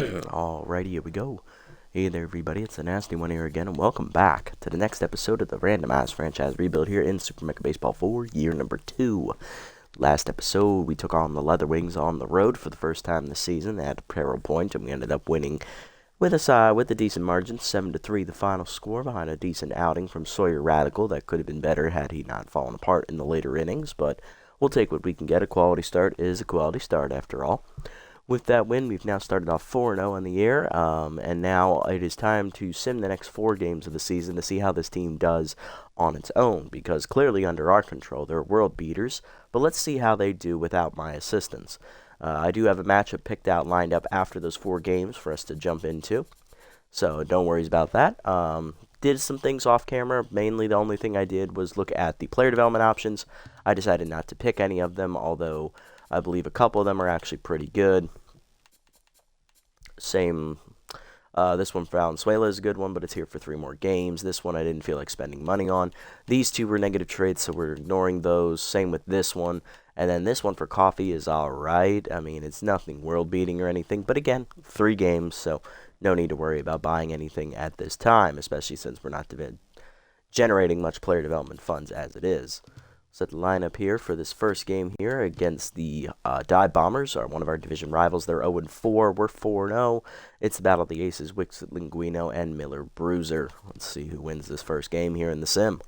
Alrighty, here we go. Hey there, everybody. It's the Nasty One here again, and welcome back to the next episode of the Randomized franchise rebuild here in Super Mega Baseball 4, year number 2. Last episode, we took on the Leatherwings on the road for the first time this season at a peril point, and we ended up winning with a decent margin, 7-3, the final score, behind a decent outing from Sawyer Radical. That could have been better had he not fallen apart in the later innings, but we'll take what we can get. A quality start is a quality start, after all. With that win, we've now started off 4-0 in the year, and now it is time to sim the next 4 games of the season to see how this team does on its own, because clearly under our control, they're world beaters, but let's see how they do without my assistance. I do have a matchup picked out, lined up after those 4 games for us to jump into, so don't worry about that. Did some things off camera. Mainly the only thing I did was look at the player development options. I decided not to pick any of them, although I believe a couple of them are actually pretty good. This one for Valenzuela is a good one, but it's here for 3 more games. This one I didn't feel like spending money on. These 2 were negative trades, so we're ignoring those. Same with this one. And then this one for Coffee is alright. I mean, it's nothing world-beating or anything, but again, 3 games, so no need to worry about buying anything at this time, especially since we're not generating much player development funds as it is. Set the lineup here for this first game here against the Dive Bombers, one of our division rivals. They're 0-4. We're 4-0. It's the battle of the aces, Wixit Linguino and Miller Bruiser. Let's see who wins this first game here in the sim.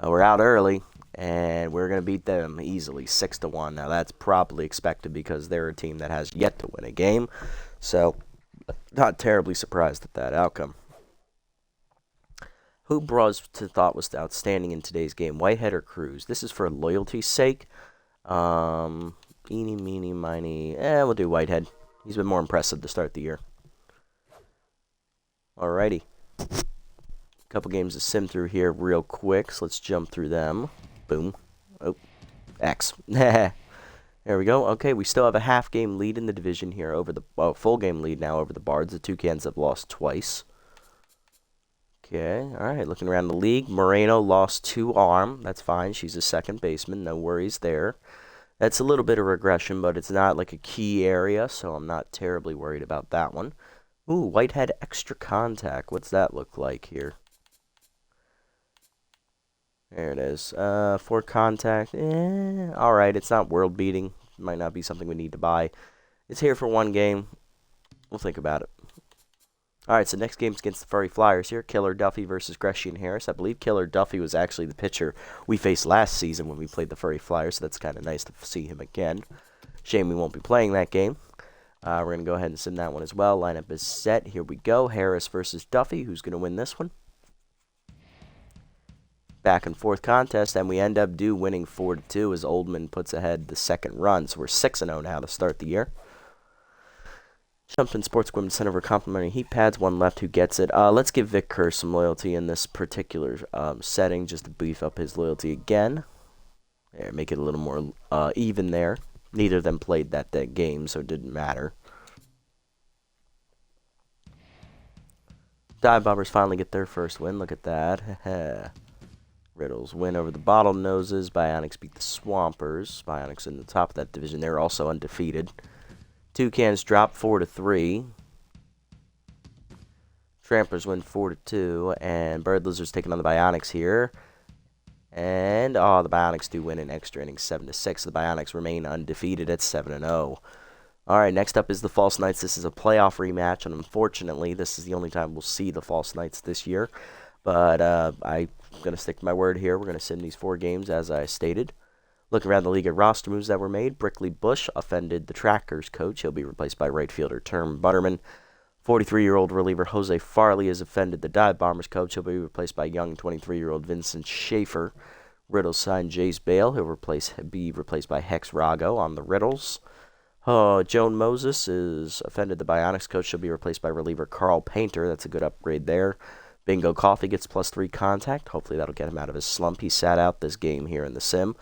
We're out early, and we're going to beat them easily, 6-1. Now, that's probably expected because they're a team that has yet to win a game, so not terribly surprised at that outcome. Who Bros thought was outstanding in today's game, Whitehead or Cruz? This is for loyalty's sake. Eeny, meeny, miny. We'll do Whitehead. He's been more impressive to start the year. Alrighty. Couple games to sim through here real quick, so let's jump through them. Boom. Oh, X. There we go. Okay, we still have a half-game lead in the division here over the full-game lead now over the Bards. The Toucans have lost twice. Okay, alright, looking around the league, Moreno lost 2 arm. That's fine, she's a second baseman, no worries there. That's a little bit of regression, but it's not like a key area, so I'm not terribly worried about that one. Ooh, Whitehead extra contact. What's that look like here? There it is. 4 contact. Alright, it's not world beating. Might not be something we need to buy. It's here for 1 game. We'll think about it. Alright, so next game's against the Furry Flyers here. Killer Duffy versus Grecian Harris. I believe Killer Duffy was actually the pitcher we faced last season when we played the Furry Flyers, so that's kind of nice to see him again. Shame we won't be playing that game. We're going to go ahead and sim that one as well. Lineup is set. Here we go. Harris versus Duffy. Who's going to win this one? Back and forth contest, and we end up winning 4-2 as Oldman puts ahead the second run. So we're 6-0 now to start the year. Jumped in Sports Equipment Center for complimentary heat pads. 1 left. Who gets it? Let's give Vic Kerr some loyalty in this particular setting, just to beef up his loyalty again. There, make it a little more even there. Neither of them played that game, so it didn't matter. Dive Bombers finally get their first win. Look at that. Riddles win over the Bottlenoses. Bionics beat the Swampers. Bionics in the top of that division. They're also undefeated. Toucans drop 4-3. Trampers win 4-2. And Bird Lizards taking on the Bionics here. And, the Bionics do win in extra innings 7-6. The Bionics remain undefeated at 7-0. Alright, next up is the False Knights. This is a playoff rematch, and unfortunately, this is the only time we'll see the False Knights this year. But I'm going to stick to my word here. We're going to sim these 4 games as I stated. Looking around the league at roster moves that were made, Brickley Bush offended the Trackers coach. He'll be replaced by right fielder Term Butterman. 43-year-old reliever Jose Farley has offended the Dive Bombers coach. He'll be replaced by young 23-year-old Vincent Schaefer. Riddles signed Jace Bale. He'll be replaced by Hex Rago on the Riddles. Joan Moses is offended the Bionics coach. She'll be replaced by reliever Carl Painter. That's a good upgrade there. Bingo Coffee gets +3 contact. Hopefully that'll get him out of his slump. He sat out this game here in the sim.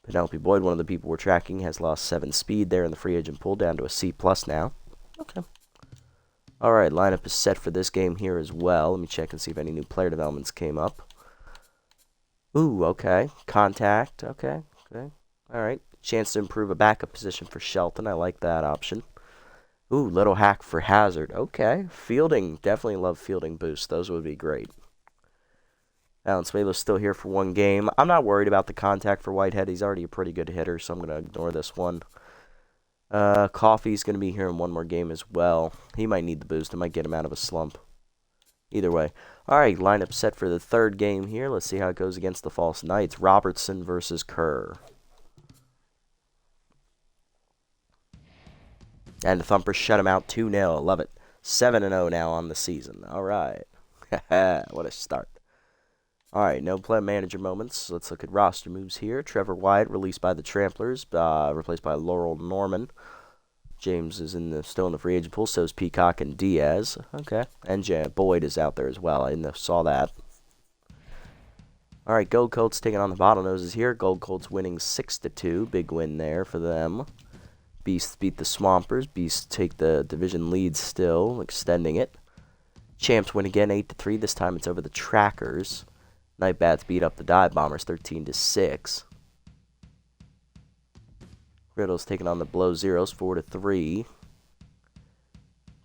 Penelope Boyd, one of the people we're tracking, has lost 7 speed there in the free agent pool, down to a C+ now. Okay. Alright, lineup is set for this game here as well. Let me check and see if any new player developments came up. Ooh, okay. Contact. Okay. Alright. Chance to improve a backup position for Shelton. I like that option. Ooh, little hack for Hazard. Okay. Fielding. Definitely love fielding boosts. Those would be great. Alan Smelo's still here for one game. I'm not worried about the contact for Whitehead. He's already a pretty good hitter, so I'm going to ignore this one. Coffee's going to be here in one more game as well. He might need the boost. It might get him out of a slump. Either way. All right, lineup set for the third game here. Let's see how it goes against the False Knights. Robertson versus Kerr. And the Thumpers shut him out 2-0. Love it. 7-0 now on the season. All right. What a start. All right, no play manager moments. Let's look at roster moves here. Trevor Wyatt released by the Tramplers, replaced by Laurel Norman. James is still in the free agent pool. So is Peacock and Diaz. Okay, and Boyd is out there as well. I saw that. All right, Gold Colts taking on the Bottlenoses here. Gold Colts winning 6-2. Big win there for them. Beasts beat the Swampers. Beasts take the division lead still, extending it. Champs win again 8-3. This time it's over the Trackers. Nightbats beat up the Dive Bombers 13-6. Riddles taking on the Blow Zeros 4-3.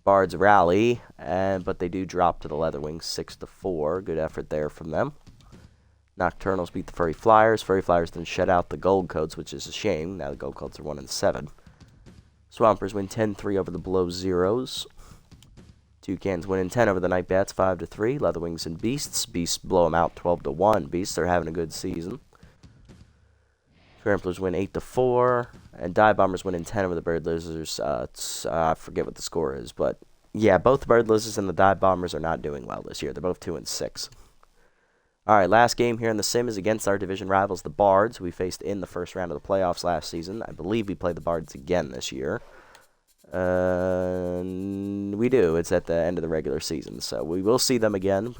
Bards rally, but they do drop to the Leatherwings 6-4. Good effort there from them. Nocturnals beat the Furry Flyers. Furry Flyers then shut out the Gold Coats, which is a shame. Now the Gold Coats are 1-7. Swampers win 10-3 over the Blow Zeros. Toucans win 10 over the Nightbats 5-3. Leatherwings and Beasts. Beasts blow them out 12-1. Beasts are having a good season. Tramplers win 8-4. And Dive Bombers win 10 over the Bird Lizards. I forget what the score is, but yeah, both the Bird Lizards and the Dive Bombers are not doing well this year. They're both 2-6. All right, last game here in the Sim is against our division rivals, the Bards, who we faced in the first round of the playoffs last season. I believe we play the Bards again this year. We do. It's at the end of the regular season, so we will see them again.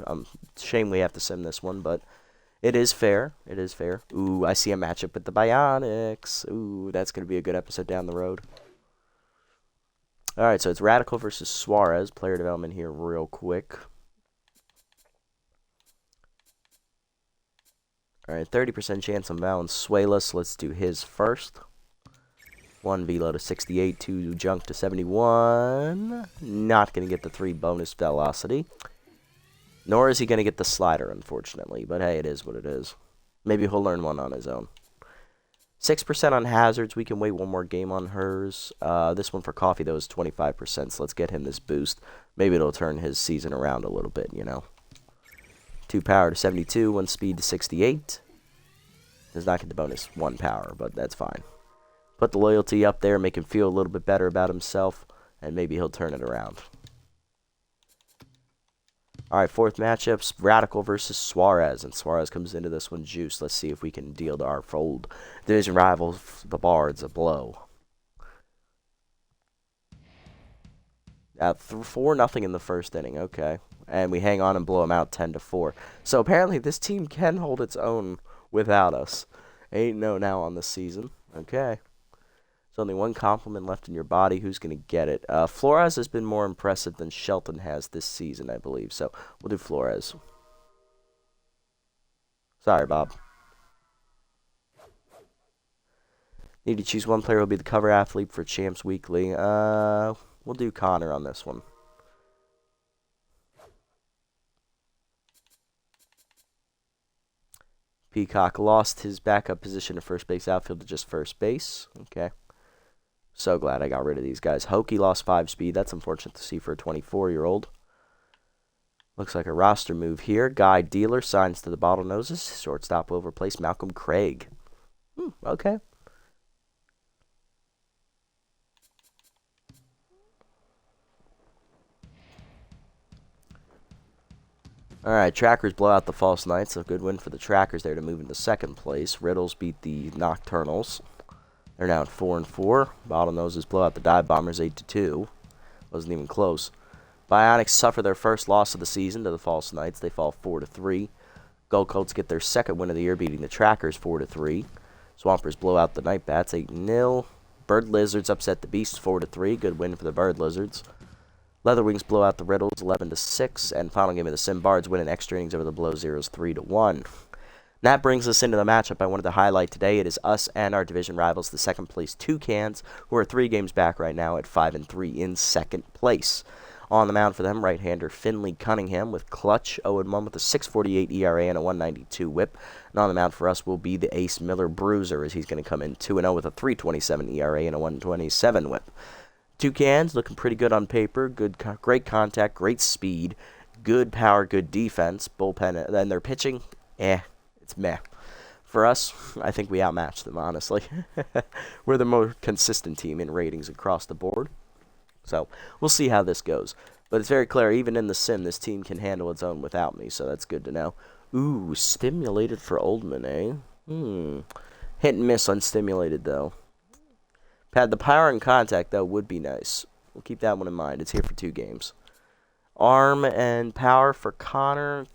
Shame we have to sim this one, but it is fair. It is fair. Ooh, I see a matchup with the Bionics. Ooh, that's going to be a good episode down the road. All right, so it's Radical versus Suarez. Player development here real quick. All right, 30% chance on Valenzuela. Let's do his first. 1 velo to 68, 2 junk to 71. Not going to get the 3 bonus velocity. Nor is he going to get the slider, unfortunately. But hey, it is what it is. Maybe he'll learn one on his own. 6% on hazards. We can wait one more game on hers. This one for Coffee, though, is 25%. So let's get him this boost. Maybe it'll turn his season around a little bit, you know. 2 power to 72, 1 speed to 68. Does not get the bonus 1 power, but that's fine. Put the loyalty up there, make him feel a little bit better about himself, and maybe he'll turn it around. All right, fourth matchup, Radical versus Suarez, and Suarez comes into this one juiced. Let's see if we can deal to our fold division rivals, the Bards, a blow. 4-0 in the first inning, okay. And we hang on and blow them out 10-4. So apparently this team can hold its own without us. 8-0 now on the season, okay. There's only one compliment left in your body. Who's going to get it? Flores has been more impressive than Shelton has this season, I believe. So we'll do Flores. Sorry, Bob. Need to choose one player who will be the cover athlete for Champs Weekly. We'll do Connor on this one. Peacock lost his backup position at first base outfield to just first base. Okay. So glad I got rid of these guys. Hokie lost 5 speed. That's unfortunate to see for a 24-year-old. Looks like a roster move here. Guy Dealer signs to the Bottlenoses. Shortstop will replace Malcolm Craig. Okay. All right, Trackers blow out the False Knights. A good win for the Trackers there to move into second place. Riddles beat the Nocturnals. They're now at 4-4. Bottlenoses blow out the Dive Bombers 8-2. Wasn't even close. Bionics suffer their first loss of the season to the False Knights. They fall 4-3. Gold Coats get their second win of the year, beating the Trackers 4-3. Swampers blow out the Nightbats 8-0. Bird Lizards upset the Beasts 4-3. Good win for the Bird Lizards. Leatherwings blow out the Riddles 11-6. And final game of the Sim Bards win in extra innings over the Blow Zeros 3-1. That brings us into the matchup I wanted to highlight today. It is us and our division rivals, the second place Toucans, who are 3 games back right now at 5-3 in second place. On the mound for them, right-hander Finley Cunningham with clutch 0-1 with a 6.48 ERA and a 1.92 whip. And on the mound for us will be the ace Miller Bruiser, as he's going to come in 2-0 with a 3.27 ERA and a 1.27 whip. Toucans looking pretty good on paper. Great contact, great speed, good power, good defense. Bullpen, and their pitching, it's meh. For us, I think we outmatched them, honestly. We're the more consistent team in ratings across the board. So, we'll see how this goes. But it's very clear, even in the sim, this team can handle its own without me, so that's good to know. Ooh, stimulated for Oldman, eh? Hit and miss on stimulated, though. The power and contact, though, would be nice. We'll keep that one in mind. It's here for 2 games. Arm and power for Connor.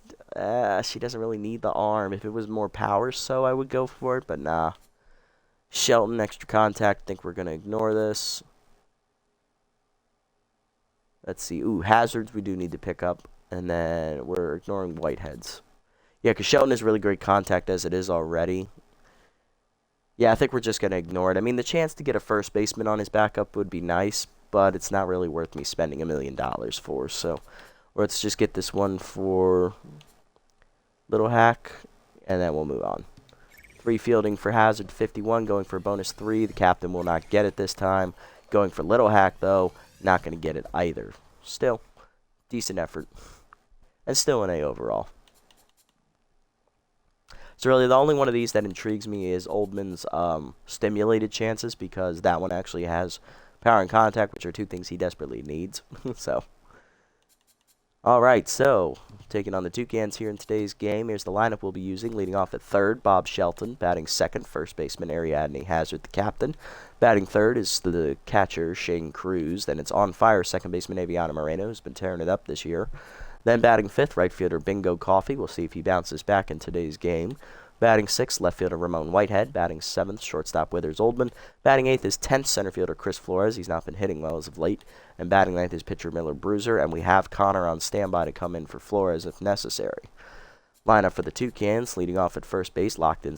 She doesn't really need the arm. If it was more power, so I would go for it, but nah. Shelton, extra contact. I think we're going to ignore this. Let's see. Ooh, hazards we do need to pick up. And then we're ignoring whiteheads. Yeah, because Shelton is really great contact as it is already. Yeah, I think we're just going to ignore it. I mean, the chance to get a first baseman on his backup would be nice, but it's not really worth me spending $1 million for. So let's just get this one for Little Hack, and then we'll move on. 3 fielding for Hazard, 51, going for a bonus 3. The captain will not get it this time. Going for Little Hack, though, not going to get it either. Still, decent effort. And still an A overall. So really, the only one of these that intrigues me is Oldman's stimulated chances, because that one actually has power and contact, which are 2 things he desperately needs. So, alright, so, taking on the Toucans here in today's game. Here's the lineup we'll be using. Leading off at third, Bob Shelton. Batting second, first baseman Ariadne Hazard, the captain. Batting third is the catcher, Shane Cruz. Then it's on fire, second baseman Aviana Moreno, who's been tearing it up this year. Then batting fifth, right fielder Bingo Coffee. We'll see if he bounces back in today's game. Batting sixth, left fielder Ramon Whitehead. Batting seventh, shortstop Withers Oldman. Batting eighth is 10th, center fielder Chris Flores. He's not been hitting well as of late. And batting ninth is pitcher Miller Bruiser. And we have Connor on standby to come in for Flores if necessary. Lineup for the Toucans, leading off at first base, locked in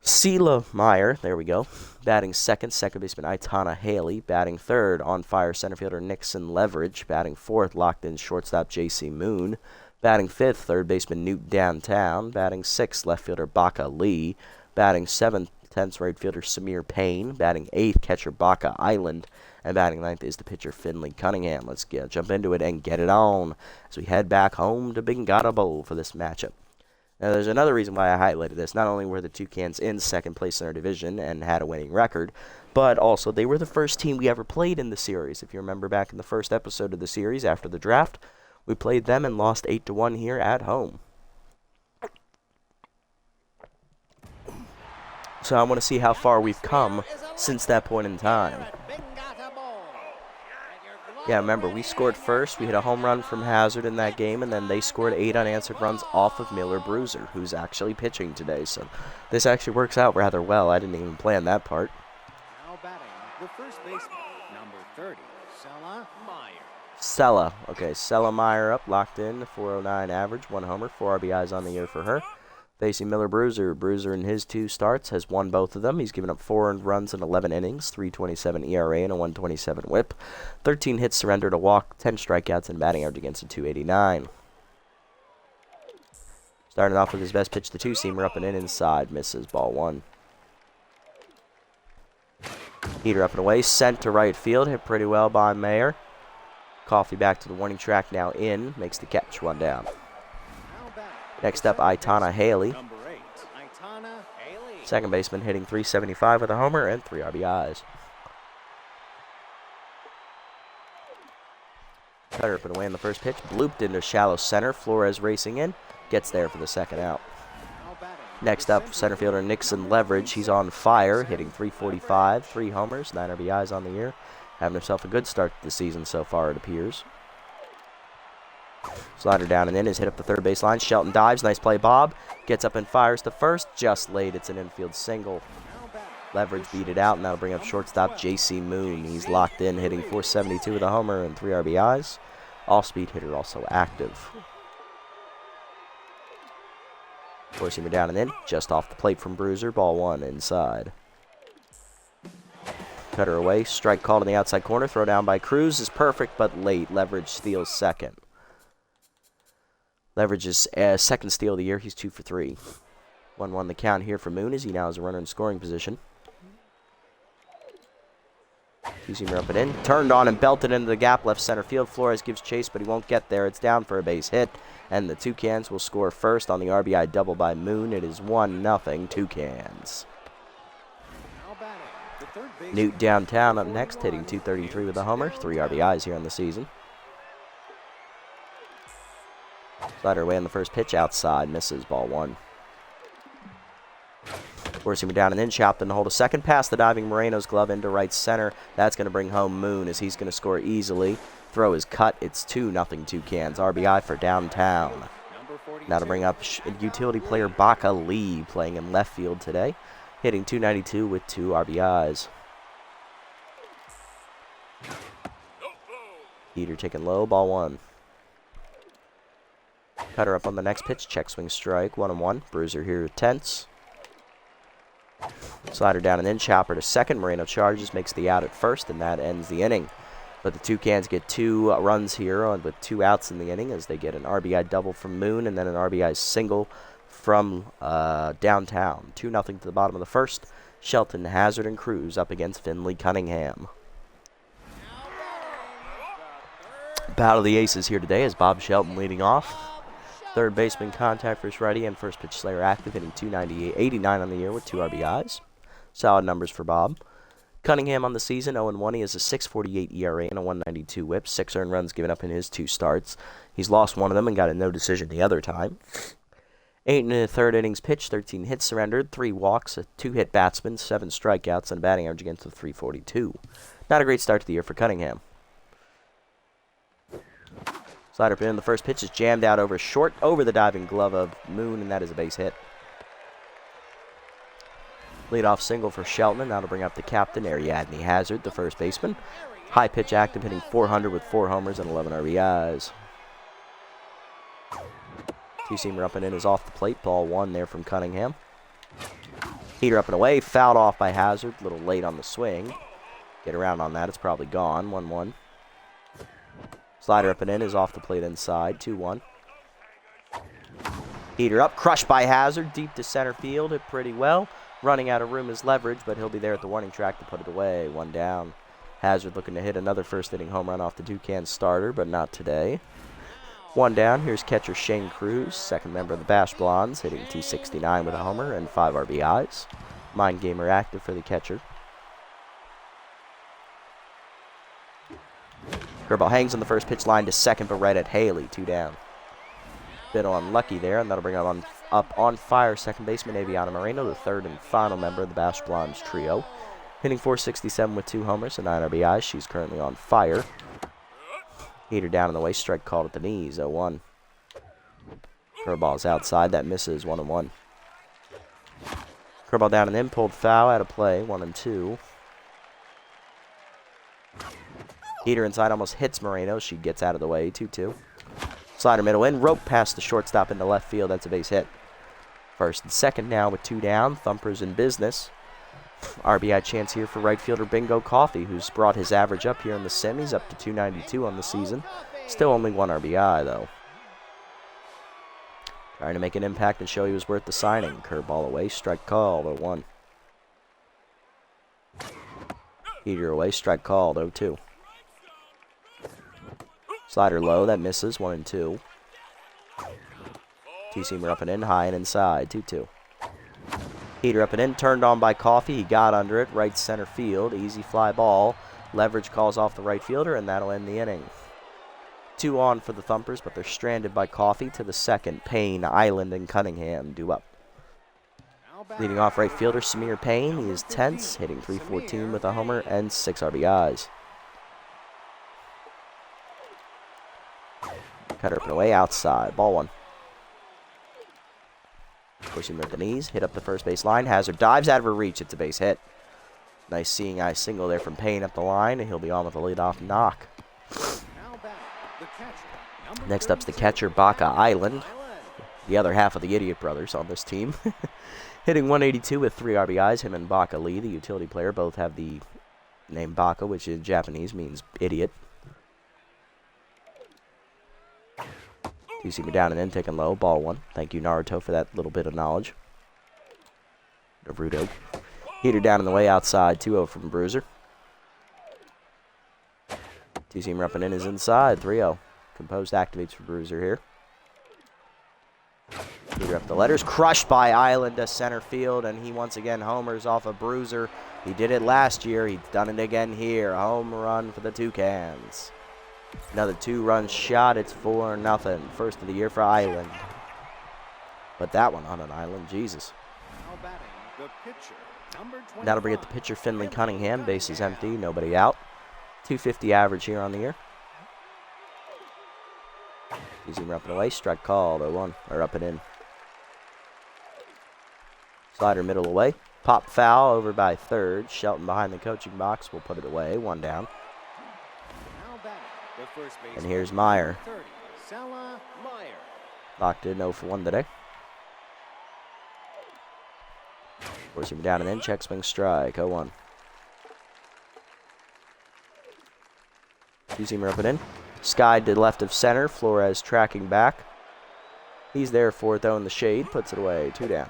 Sheila Meyer, there we go. Batting second, second baseman Itana Haley. Batting third, on fire center fielder Nixon Leverage. Batting fourth, locked in shortstop J.C. Moon. Batting fifth, third baseman Newt Downtown. Batting sixth, left fielder Baca Lee. Batting seventh, 10th, right fielder Samir Payne. Batting eighth, catcher Baca Island. And batting ninth is the pitcher Finley Cunningham. Let's jump into it and get it on as we head back home to Bingata Bowl for this matchup. Now, there's another reason why I highlighted this. Not only were the Toucans in second place in our division and had a winning record, but also they were the first team we ever played in the series. If you remember back in the first episode of the series after the draft, we played them and lost 8-1 here at home. So I want to see how far we've come since that point in time. Yeah, remember, we scored first. We hit a home run from Hazard in that game, and then they scored 8 unanswered runs off of Miller Bruiser, who's actually pitching today. So this actually works out rather well. I didn't even plan that part. Now batting, the first baseman, number 30, Sella Meyer. Sella. Okay, Sella Meyer up, locked in, 409 average, 1 homer, 4 RBIs on the year for her. Facing Miller Bruiser. Bruiser in his 2 starts has won both of them. He's given up 4 earned runs in 11 innings, 3.27 ERA and a 1.27 whip. 13 hits surrendered, a walk, 10 strikeouts, and batting average against a 289. Starting off with his best pitch, the 2-seamer up and in inside. Misses, ball 1. Heater up and away, sent to right field. Hit pretty well by Mayer. Coffee back to the warning track, now in. Makes the catch, 1 down. Next up, Itana Haley. Second baseman hitting .375 with a homer and 3 RBIs. Cutter up and away in the first pitch. Blooped into shallow center. Flores racing in. Gets there for the second out. Next up, center fielder Nixon Leverage. He's on fire, hitting .345, 3 homers, 9 RBIs on the year. Having himself a good start to the season so far, it appears. Slider down and in is hit up the third base line. Shelton dives. Nice play, Bob. Gets up and fires to first. Just late. It's an infield single. Leverage beat it out, and that'll bring up shortstop J.C. Moon. He's locked in, hitting .472 with a homer and 3 RBIs. Off-speed hitter also active. Four-seamer down and in, just off the plate from Bruiser. Ball one inside. Cutter away, strike called in the outside corner. Throw down by Cruz is perfect, but late. Leverage steals second. Leverage's second steal of the year. He's 2 for 3. 1-1 the count here for Moon as he now has a runner in scoring position. Two-seamer up and in. Turned on and belted into the gap left center field. Flores gives chase, but he won't get there. It's down for a base hit. And the Toucans will score first on the RBI double by Moon. It is 1-0 Toucans. Newt downtown up next, hitting .233 with a homer. 3 RBIs here on the season. Slider away on the first pitch, outside, misses, ball one. Four-seamer down and in, chopped in to hold a second. Past the diving Moreno's glove into right center. That's going to bring home Moon as he's going to score easily. Throw is cut. It's 2-0 Toucans. RBI for downtown. Now to bring up utility player Baca Lee, playing in left field today, hitting .292 with 2 RBIs. Heater taken low, ball one. Cutter up on the next pitch, check swing strike, 1-1. Bruiser here tense. Slider down and in, chopper to second. Moreno charges, makes the out at first, and that ends the inning. But the Toucans get 2 runs here with 2 outs in the inning as they get an RBI double from Moon and then an RBI single from downtown. 2-0 to the bottom of the first. Shelton, Hazard, and Cruz up against Finley Cunningham. Battle of the Aces here today as Bob Shelton leading off. Third baseman contact first righty and first pitch Slayer active, hitting .289 on the year with 2 RBIs. Solid numbers for Bob. Cunningham on the season, 0-1. He has a 6.48 ERA and a 1.92 whip. 6 earned runs given up in his 2 starts. He's lost one of them and got a no decision the other time. 8 1/3 innings pitched, 13 hits surrendered, 3 walks, a 2-hit batsman, 7 strikeouts, and a batting average against a .342. Not a great start to the year for Cunningham. Slider pin in the first pitch is jammed out over short, over the diving glove of Moon, and that is a base hit. Leadoff single for Shelton, and that'll bring up the captain, Ariadne Hazard, the first baseman. High pitch active, hitting .400 with 4 homers and 11 RBIs. Two-seamer up and in is off the plate, ball one there from Cunningham. Heater up and away, fouled off by Hazard, a little late on the swing. Get around on that, it's probably gone, 1-1. Slider up and in is off the plate inside, 2-1. Heater up, crushed by Hazard, deep to center field, hit pretty well. Running out of room is Leverage, but he'll be there at the warning track to put it away, 1 down. Hazard looking to hit another first inning home run off the Toucan starter, but not today. 1 down, here's catcher Shane Cruz, second member of the Bash Blondes, hitting .269 with a homer and 5 RBIs. Mind Gamer active for the catcher. Curveball hangs on the first pitch line to second, but right at Haley, 2 down. Bit unlucky there, and that'll bring up on fire second baseman Aviana Moreno, the third and final member of the Bash Blondes trio. Hitting .467 with 2 homers and 9 RBIs. She's currently on fire. Heater down in the way, strike called at the knees, 0-1. Curveball's outside, that misses, 1-1. Curveball down and in, pulled foul, out of play, 1-2. Heater inside almost hits Moreno. She gets out of the way, 2-2. Slider middle in, rope past the shortstop into left field. That's a base hit. First and second now with 2 down. Thumpers in business. RBI chance here for right fielder Bingo Coffey, who's brought his average up here in the semis, up to .292 on the season. Still only 1 RBI, though. Trying to make an impact and show he was worth the signing. Curveball away, strike called, 0-1. Heater away, strike called, 0-2. Slider low, that misses, 1-2. Two-seamer up and in, high and inside, 2-2. Heater up and in, turned on by Coffey. He got under it, right center field, easy fly ball. Leverage calls off the right fielder, and that'll end the inning. 2 on for the Thumpers, but they're stranded by Coffey to the second. Payne, Island, and Cunningham due up. Leading off right fielder Samir Payne. He is tense, hitting .314 with a homer and 6 RBIs. Cutter up and away, outside, ball 1. Pushing at the knees, hit up the first base line. Hazard dives out of her reach, it's a base hit. Nice seeing eye single there from Payne up the line, and he'll be on with a leadoff knock. Next up's the catcher, Baca Island. the other half of the Idiot Brothers on this team. Hitting 182 with 3 RBIs. Him and Baka Lee, the utility player, both have the name Baka, which in Japanese means idiot. Two-seamer down and in, taking low, ball 1. Thank you, Naruto, for that little bit of knowledge. Naruto. Heater down in the way, outside, 2-0 from Bruiser. Two-seamer up and in is inside, 3-0. Composed activates for Bruiser here. Heater up the letters, crushed by Island to center field, and he once again homers off of Bruiser. He did it last year, he's done it again here. Home run for the Toucans. Another 2-run shot, it's 4-0. First of the year for Island. But that one on an island, Jesus. Now batting, the pitcher, number 25. That'll bring it to pitcher Finley Cunningham. Base is empty, nobody out. 250 average here on the year. Easy up and away, strike called, 0-1, or up and in. Slider middle away. Pop foul over by third. Shelton behind the coaching box will put it away, 1 down. Now batting, the first baseman, And here's Meyer. 30, Sala Meyer. Locked in 0 for 1 today. Forcing him down and in, check swing strike, 0-1. Two-seamer up and in. Sky to the left of center. Flores tracking back. He's there for it, though, in the shade. Puts it away. 2 down.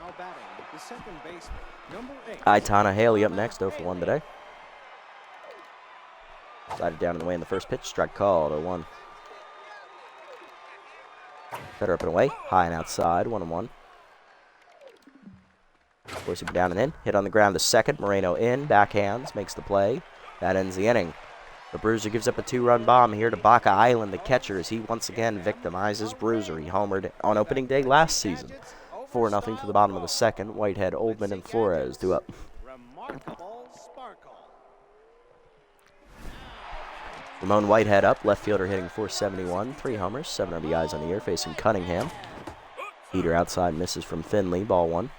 Now batting, the second baseman, number 8. Aitana Haley up next. 0 for 1 today. Slided down in the way in the first pitch. Strike called. 0-1. Better up and away. High and outside. 1-1. Forcing him down and in. Hit on the ground to second. Moreno in. Backhands. Makes the play. That ends the inning. The Bruiser gives up a 2-run bomb here to Baka Island, the catcher, as he once again victimizes Bruiser. He homered on opening day last season. 4-0 to the bottom of the second. Whitehead, Oldman, and Flores do up. Remarkable sparkle. Ramon Whitehead up, left fielder hitting 471. 3 homers, 7 RBIs on the year, facing Cunningham. Heater outside, misses from Finley, ball 1.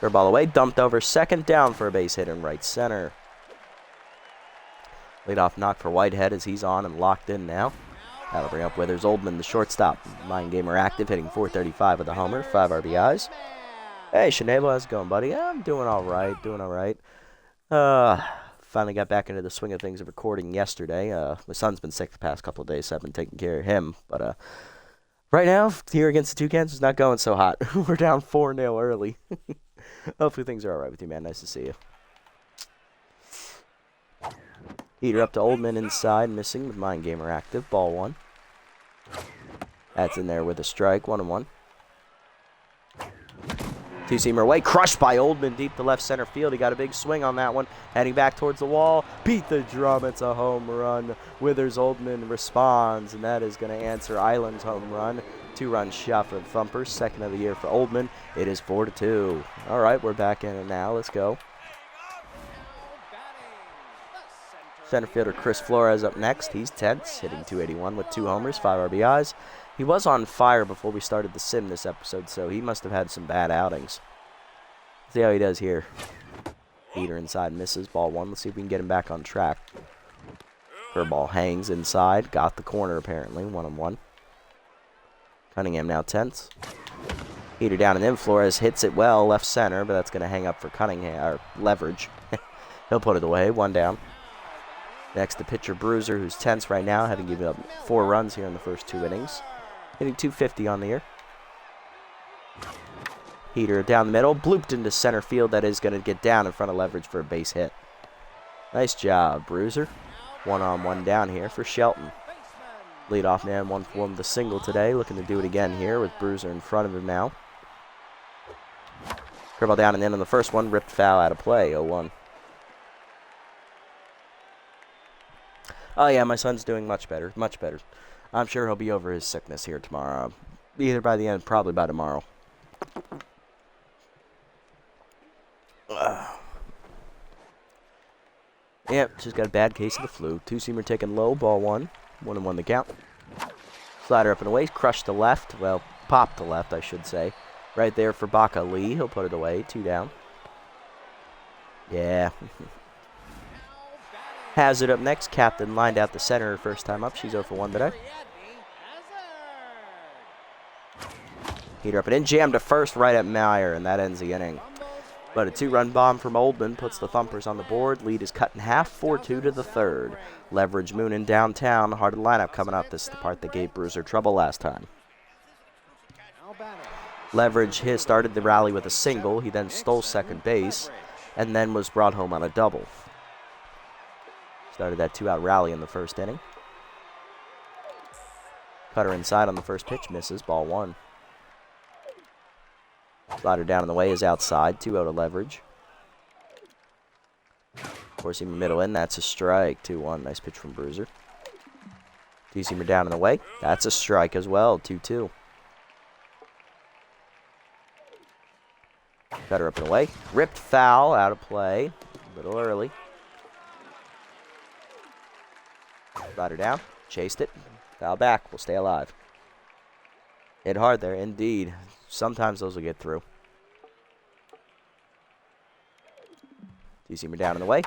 Curveball away, dumped over second, down for a base hit in right center. Leadoff knock for Whitehead as he's on and locked in now. That'll bring up Withers Oldman, the shortstop. Mind Gamer active, hitting 435 with a homer, 5 RBIs. Hey, Shanebo, how's it going, buddy? I'm doing all right, Finally got back into the swing of things of recording yesterday. My son's been sick the past couple of days, so I've been taking care of him. But right now, here against the Toucans, it's not going so hot. We're down 4-0 early. Hopefully things are all right with you, man. Nice to see you. Heater up to Oldman inside, missing with Mind Gamer active. Ball 1. That's in there with a strike. 1-1. Two-seamer away. Crushed by Oldman deep to left center field. He got a big swing on that one. Heading back towards the wall. Beat the drum. It's a home run. Withers Oldman responds, and that is going to answer Island's home run. 2-run shot for the Thumpers. Second of the year for Oldman. It is 4-2. All right, we're back in it now. Let's go. Center fielder Chris Flores up next. He's tense, hitting 281 with 2 homers, 5 RBIs. He was on fire before we started the sim this episode, so he must have had some bad outings. See how he does here. Heater inside, misses, ball 1. Let's see if we can get him back on track. Curveball hangs inside, got the corner apparently, 1-1. Cunningham now tense. Heater down and in, Flores hits it well, left center, but that's going to hang up for Cunningham, or leverage. He'll put it away, 1 down. Next, the pitcher Bruiser, who's tense right now, having given up 4 runs here in the first 2 innings. Hitting 250 on the year. Heater down the middle, blooped into center field. That is going to get down in front of leverage for a base hit. Nice job, Bruiser. 1-on-1 down here for Shelton. Leadoff man, 1 for 1 with a single today. Looking to do it again here with Bruiser in front of him now. Curveball down and in on the first one. Ripped foul out of play, 0-1. Oh, yeah, my son's doing much better, much better. I'm sure he'll be over his sickness here tomorrow. Either by the end, probably by tomorrow. Yep, just got a bad case of the flu. Two-seamer taken low, ball 1. 1-1 the count. Slider up and away, crushed to left. Well, popped to left, I should say. Right there for Baka Lee. He'll put it away, 2 down. Yeah. Hazard up next. Captain lined out the center first time up. She's 0 for 1 today. Heater up and in, jammed to first right at Meyer, and that ends the inning. But a 2-run bomb from Oldman puts the Thumpers on the board. Lead is cut in half, 4-2 to the third. Leverage Moon in downtown. Heart of the lineup coming up. This is the part that gave Bruiser trouble last time. Leverage started the rally with a single. He then stole second base and then was brought home on a double. Started that 2-out rally in the first inning. Cutter inside on the first pitch, misses, ball 1. Slider down in the way is outside, 2-0 to Leverage. Four-seamer middle in, that's a strike, 2-1. Nice pitch from Bruiser. Two-seamer down in the way, that's a strike as well, 2-2. Cutter up and away, ripped foul, out of play, a little early. Slider down, chased it, foul back, we'll stay alive. Hit hard there, indeed. Sometimes those will get through. Two-seamer down in the way.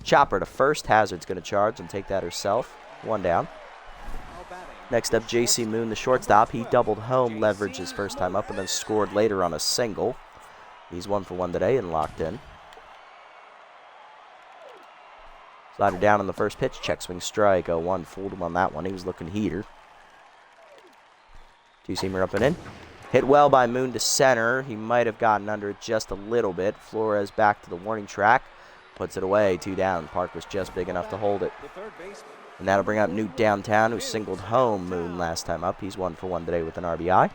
Chopper to first. Hazard's going to charge and take that herself. 1 down. Next up, J.C. Moon, the shortstop. He doubled home, Leverage his first time up, and then scored later on a single. He's 1 for 1 today and locked in. Slider down on the first pitch. Check swing strike. 0-1. Fooled him on that one. He was looking heater. Two-seamer up and in. Hit well by Moon to center. He might have gotten under it just a little bit. Flores back to the warning track. Puts it away. 2 down. Park was just big enough to hold it. And that'll bring up Newt downtown, who singled home Moon last time up. He's 1 for 1 today with an RBI.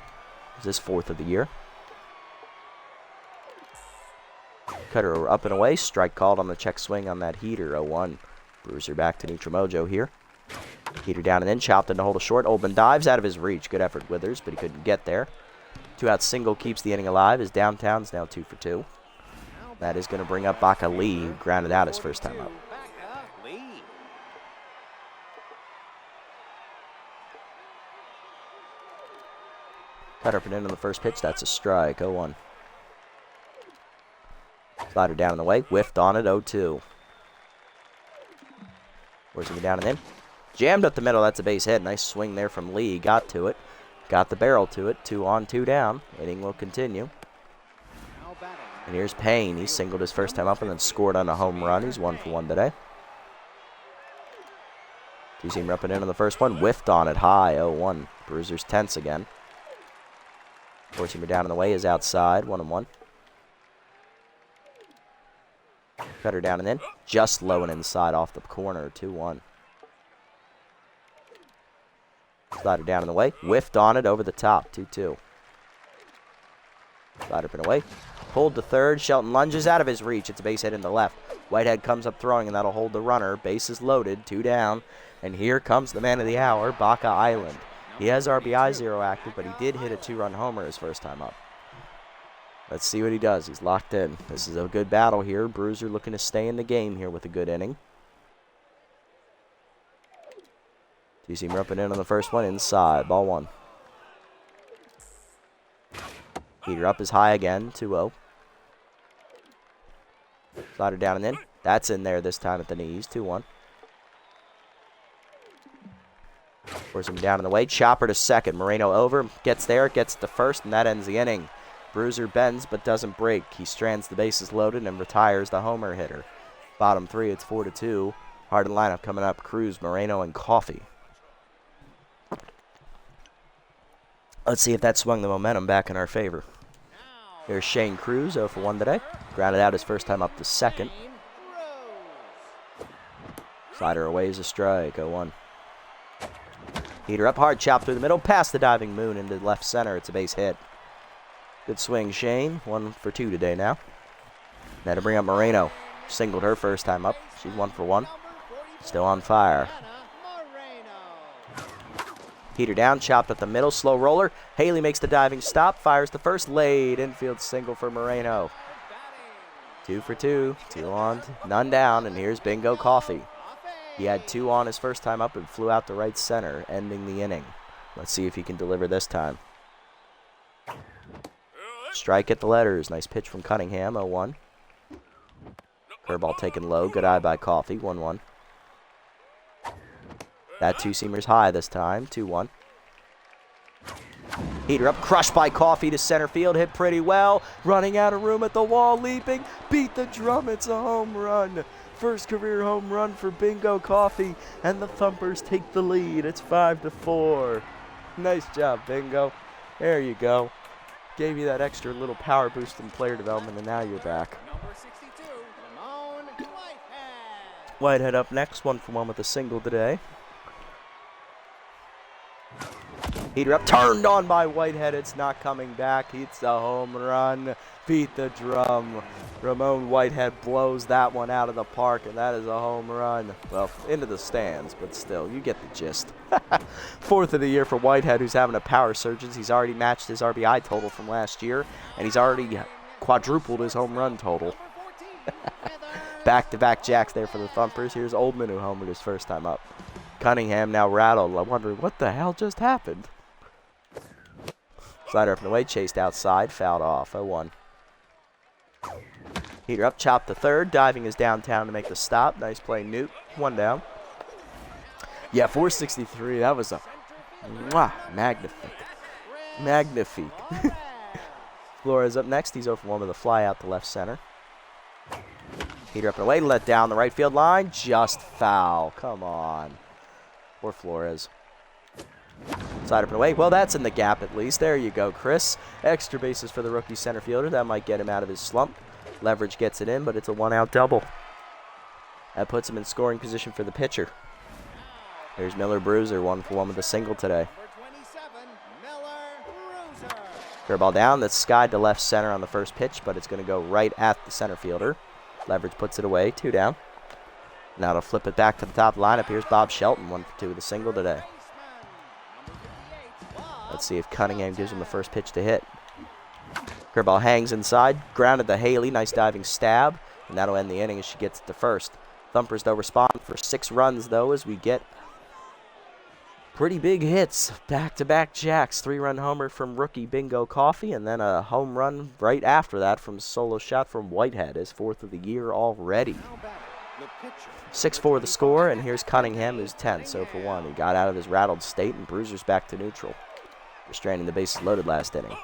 It's his 4th of the year. Cutter up and away. Strike called on the check swing on that heater. 0-1. Bruiser back to neutral mojo here. Heater down and in. Chopped in to hold a short. Oldman dives out of his reach. Good effort, Withers, but he couldn't get there. 2-out single keeps the inning alive. His downtown's now 2 for 2. That is going to bring up Baca Lee, who grounded out his first time up. Cutter up and in on the first pitch. That's a strike. 0-1. Slider down in the way. Whiffed on it. 0-2. Forcing it down and in. Jammed up the middle. That's a base hit. Nice swing there from Lee. Got to it. Got the barrel to it. 2 on, 2 down. Inning will continue. And here's Payne. He singled his first time up and then scored on a home run. He's 1 for 1 today. Two-seamer up and in on the first one. Whiffed on it high. 0-1. Bruiser's tense again. Four-seamer down in the way is outside. 1-1. Cutter down and in. Just low and inside off the corner. 2-1. Slider down in the way. Whiffed on it over the top. 2-2. Slider up and away. Pulled to third. Shelton lunges out of his reach. It's a base hit in the left. Whitehead comes up throwing, and that'll hold the runner. Bases loaded. 2 down. And here comes the man of the hour, Baca Island. He has RBI 0 active, but he did hit a 2-run homer his first time up. Let's see what he does. He's locked in. This is a good battle here. Bruiser looking to stay in the game here with a good inning. Two-seamer up and in on the first one. Inside. Ball 1. Heater up is high again. 2-0. Slider down and in. That's in there this time at the knees. 2-1. Force him down in the way. Chopper to second. Moreno over. Gets there. Gets to first, and that ends the inning. Bruiser bends but doesn't break. He strands the bases loaded and retires the homer hitter. Bottom 3, it's 4-2. Hard in lineup coming up. Cruz, Moreno, and Coffey. Let's see if that swung the momentum back in our favor. Here's Shane Cruz, 0 for 1 today. Grounded out his first time up to second. Slider away is a strike. 0-1. Heater up hard, chop through the middle, past the diving Moon into left center. It's a base hit. Good swing, Shane. 1 for 2 today now. Now to bring up Moreno. Singled her first time up. She's 1 for 1. Still on fire. Heater down, chopped up the middle, slow roller. Haley makes the diving stop, fires the first, laid infield single for Moreno. 2 for 2, 2 on, none down, and here's Bingo Coffey. He had 2 on his first time up and flew out to right center, ending the inning. Let's see if he can deliver this time. Strike at the letters. Nice pitch from Cunningham, 0-1. Curveball taken low, good eye by Coffey, 1-1. That two-seamer's high this time, 2-1. Heater up, crushed by Coffee to center field, hit pretty well. Running out of room at the wall, leaping, beat the drum, it's a home run. First career home run for Bingo Coffee, and the Thumpers take the lead. It's 5-4. Nice job, Bingo. There you go. Gave you that extra little power boost in player development, and now you're back. Number 62, Ramon Whitehead. Whitehead up next, 1-for-1 with a single today. Heater up, turned on by Whitehead. It's not coming back. It's a home run. Beat the drum. Ramon Whitehead blows that one out of the park, and that is a home run. Well, into the stands, but still, you get the gist. 4th of the year for Whitehead, who's having a power surge. He's already matched his RBI total from last year, and he's already quadrupled his home run total. Back-to-back jacks there for the Thumpers. Here's Oldman, who homered his first time up. Cunningham now rattled. I'm wondering what the hell just happened. Slider up and away, chased outside, fouled off. 0-1. Heater up, chopped to third. Diving is downtown to make the stop. Nice play, Newt. 1 down. Yeah, 463. That was a magnifique. Magnifique. Flores up next. He's 0-for-1 with a fly out to left center. Heater up and away, let down the right field line. Just foul. Come on. Poor Flores. Side up and away. Well, that's in the gap at least. There you go, Chris. Extra bases for the rookie center fielder. That might get him out of his slump. Leverage gets it in, but it's a 1-out double. That puts him in scoring position for the pitcher. There's Miller Bruiser, 1-for-1 with a single today. Curveball down. That's skied to left center on the first pitch, but it's going to go right at the center fielder. Leverage puts it away. 2 down. Now to flip it back to the top of the lineup. Here's Bob Shelton, 1-for-2 with a single today. Let's see if Cunningham gives him the first pitch to hit. Curveball hangs inside, grounded to Haley. Nice diving stab, and that'll end the inning as she gets it to first. Thumpers, though, respond for 6 runs, though, as we get pretty big hits. Back-to-back jacks. 3-run homer from rookie Bingo Coffee, and then a home run right after that from solo shot from Whitehead, his 4th of the year already. 6-4 the score, and here's Cunningham, who's 10, so for 1. He got out of his rattled state, and Bruiser's back to neutral. Restraining the bases loaded last inning.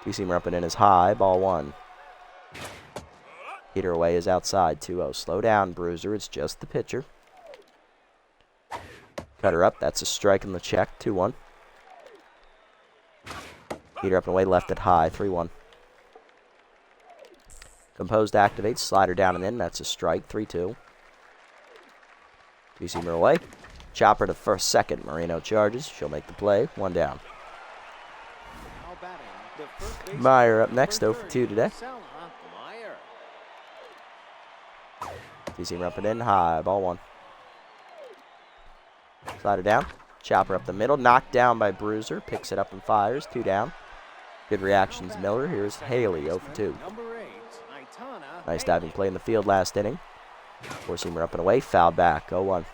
Two-seamer up and in is high, ball 1. Heater away is outside, 2-0. Slow down, Bruiser, it's just the pitcher. Cutter up, that's a strike in the check, 2-1. Heater up and away, left it high, 3-1. Composed activates, slider down and in, that's a strike, 3-2. Two-seamer away. Chopper to first, second. Moreno charges. She'll make the play. 1 down. Meyer up next, 0-for-2 today. Two-seamer up and in, high, ball 1. Slider down. Chopper up the middle, knocked down by Bruiser. Picks it up and fires. 2 down. Good reactions, Miller. Here's Haley, 0-for-2. Nice diving play in the field last inning. Four-seamer up and away, foul back, 0-1.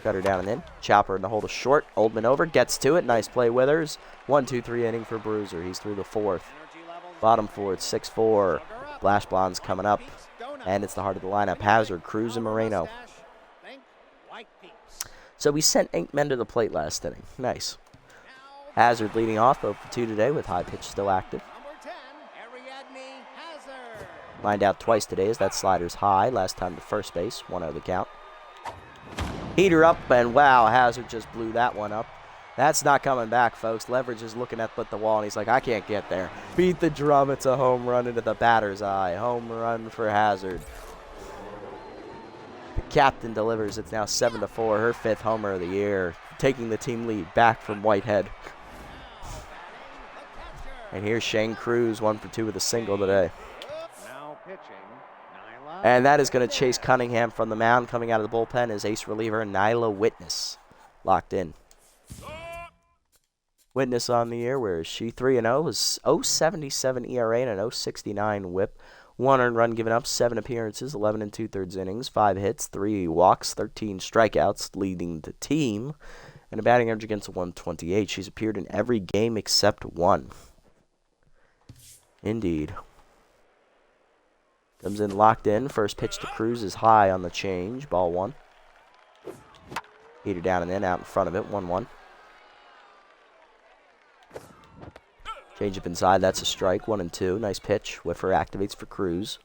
Cutter down and in. Chopper in the hole to short. Oldman over, gets to it. Nice play, Withers. 1-2-3 inning for Bruiser. He's through the 4th. Bottom 4th, 6-4. Blash Blonde's coming up. And it's the heart of the lineup. Hazard, Cruz, and Moreno. So we sent 8 men to the plate last inning. Nice. Hazard leading off, 0-for-2 today with high pitch still active. Lined out twice today as that slider's high. Last time to first base. 1-0 the count. Heater up, and wow, Hazard just blew that one up. That's not coming back, folks. Leverage is looking at the wall, and he's like, I can't get there. Beat the drum. It's a home run into the batter's eye. Home run for Hazard. The captain delivers. It's now 7-4, her 5th homer of the year, taking the team lead back from Whitehead. And here's Shane Cruz, 1-for-2 with a single today. And that is going to chase Cunningham from the mound. Coming out of the bullpen is ace reliever Nyla Witness. Locked in. Witness on the year. Where is she? 3-0. Is 0.77 ERA and an 0.69 whip. 1 earned run given up. 7 appearances. 11 2/3 innings. 5 hits. 3 walks. 13 strikeouts. Leading the team. And a batting average against a 128. She's appeared in every game except 1. Indeed. Comes in locked in. First pitch to Cruz is high on the change. Ball 1. Heater down and in, out in front of it, 1-1. Change up inside, that's a strike, 1-2. Nice pitch. Whiffer activates for Cruz.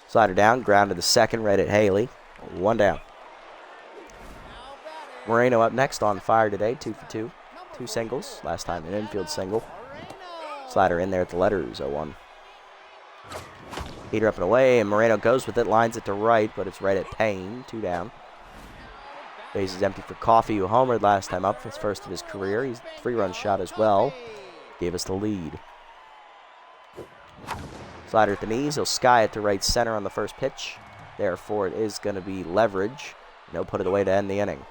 Slider down, ground to the second, right at Haley. 1 down. Moreno up next, on fire today, 2 for 2. 2 singles, last time an infield single. Slider in there at the letters, 0-1. Heater up and away, and Moreno goes with it, lines it to right, but it's right at Payne, 2 down. Base is empty for Coffee, who homered last time up, his first of his career. He's a 3-run shot as well. Gave us the lead. Slider at the knees, he'll sky it to right center on the first pitch. Therefore, it is going to be leverage. And he'll put it away to end the inning.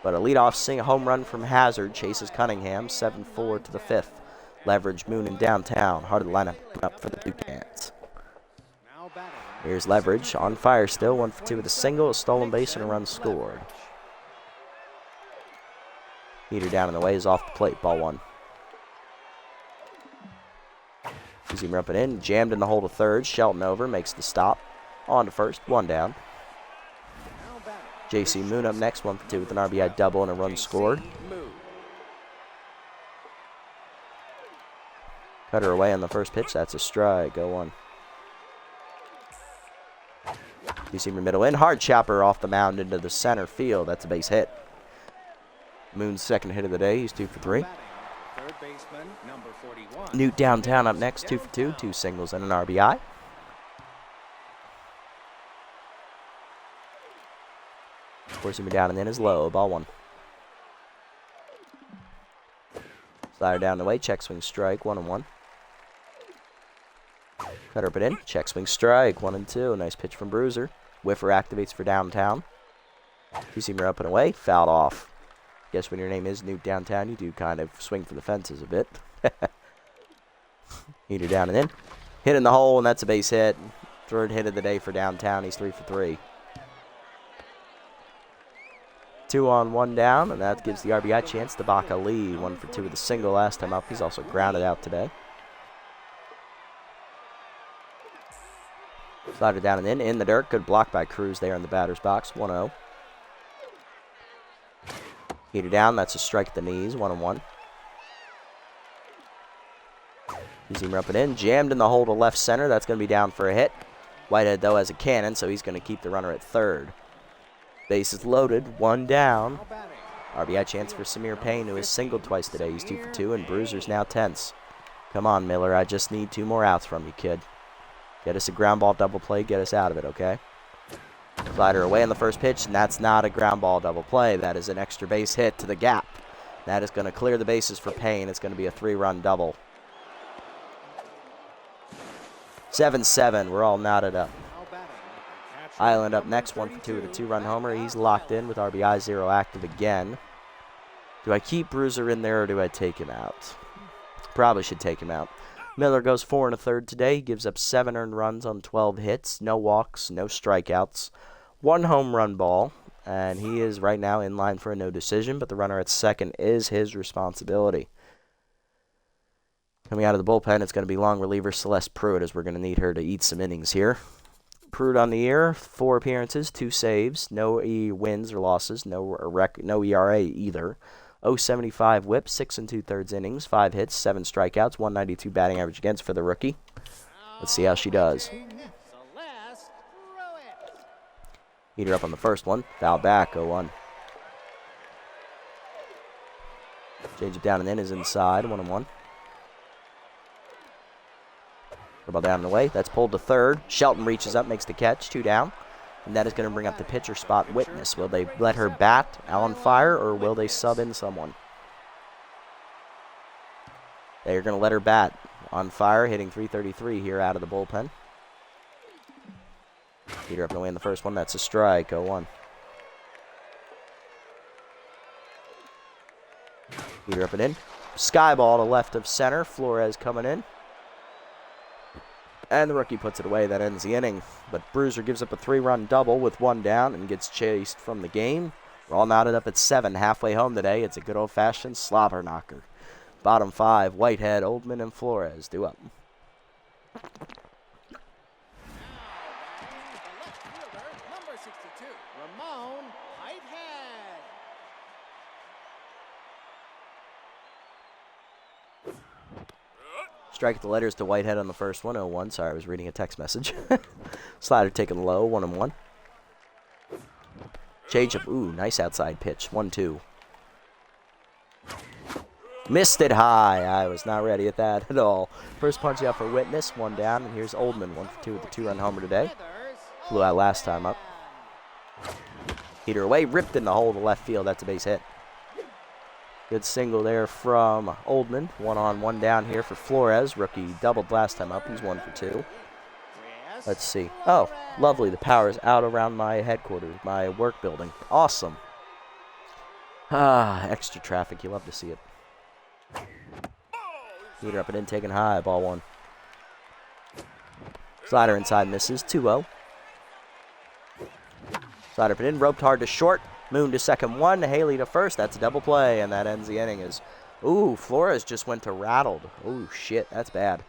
But a leadoff home run from Hazard chases Cunningham, 7-4 to the 5th. Leverage, Moon, and downtown. Hard to line up for the Toucans. Here's Leverage, on fire still, 1 for 2 with a single, a stolen base, and a run scored. Heater down in the way is off the plate, ball 1. Zoomer up and in, jammed in the hole to third. Shelton over, makes the stop. On to first, 1 down. JC Moon up next, 1 for 2 with an RBI double and a run scored. Cutter away on the first pitch, that's a strike, 0-1. Zoomer middle in, hard chopper off the mound into the center field. That's a base hit. Moon's second hit of the day, he's 2 for 3. Third baseman, number 41. Newt downtown up next, 2 for 2, 2 singles and an RBI. Forcing me down and in is low, ball 1. Slider down the way, check swing strike, 1-1. Cutter up and in, check swing strike, 1-2. Nice pitch from Bruiser. Whiffer activates for downtown. Two-seamer up and away, fouled off. Guess when your name is Newt Downtown, you do kind of swing for the fences a bit. Heater down and in. Hit in the hole, and that's a base hit. Third hit of the day for downtown. He's 3 for 3. 2 on, 1 down, and that gives the RBI chance to Baca lead. 1 for 2 with a single last time up. He's also grounded out today. Slider down and in the dirt. Good block by Cruz there in the batter's box. 1-0. Heater down, that's a strike at the knees, 1-1. Zoomer up and in, jammed in the hole to left center. That's going to be down for a hit. Whitehead, though, has a cannon, so he's going to keep the runner at third. Base is loaded, 1 down. RBI chance for Samir Payne, who has singled twice today. He's 2 for 2, and Bruiser's now tense. Come on, Miller, I just need 2 more outs from you, kid. Get us a ground ball double play, get us out of it, okay? Slider away on the first pitch, and that's not a ground ball double play. That is an extra base hit to the gap. That is going to clear the bases for Payne. It's going to be a 3-run double. 7-7, we're all knotted up. Island up next, 1 for 2 with a 2-run homer. He's locked in with RBI 0 active again. Do I keep Bruiser in there or do I take him out? Probably should take him out. Miller goes 4 1/3 today. He gives up 7 earned runs on 12 hits, no walks, no strikeouts, 1 home run ball, and he is right now in line for a no decision, but the runner at second is his responsibility. Coming out of the bullpen, it's going to be long reliever Celeste Pruitt, as we're going to need her to eat some innings here. Pruitt on the year, 4 appearances, 2 saves, no wins or losses, no ERA either. 0.75 whip, 6 2/3 innings, 5 hits, 7 strikeouts, 192 batting average against for the rookie. Let's see how she does. Heater up on the first one, foul back, 0-1. Change it down and in is inside, 1-1. Ball down and away, that's pulled to third. Shelton reaches up, makes the catch, 2 down. And that is going to bring up the pitcher spot witness. Will they let her bat on fire, or will they sub in someone? They're going to let her bat on fire, hitting .333 here out of the bullpen. Heater up and away in the first one. That's a strike, 0-1. Heater up and in. Sky ball to left of center. Flores coming in. And the rookie puts it away. That ends the inning. But Bruiser gives up a 3-run double with 1 down and gets chased from the game. We're all knotted up at 7, halfway home today. It's a good old-fashioned slobber knocker. Bottom 5, Whitehead, Oldman, and Flores due up. Number 62, Ramon Whitehead. Strike at the letters to Whitehead on the first one. 0-1. Sorry, I was reading a text message. Slider taken low. 1-1. Change up. Ooh, nice outside pitch. 1-2. Missed it high. I was not ready at that at all. First punch out for Witness. 1 down. And here's Oldman. 1 for 2 with the 2-run homer today. Flew out last time up. Heater away. Ripped in the hole to left field. That's a base hit. Good single there from Oldman. 1 on, 1 down here for Flores. Rookie doubled last time up. He's 1 for 2. Let's see. Oh, lovely. The power is out around my headquarters, my work building. Awesome. Ah, extra traffic. You love to see it. Heater up and in, taken high. Ball 1. Slider inside misses. 2-0. Slider up and in. Roped hard to short. Moon to second 1, Haley to first. That's a double play, and that ends the inning. Ooh, Flores just went to rattled. Ooh, shit, that's bad.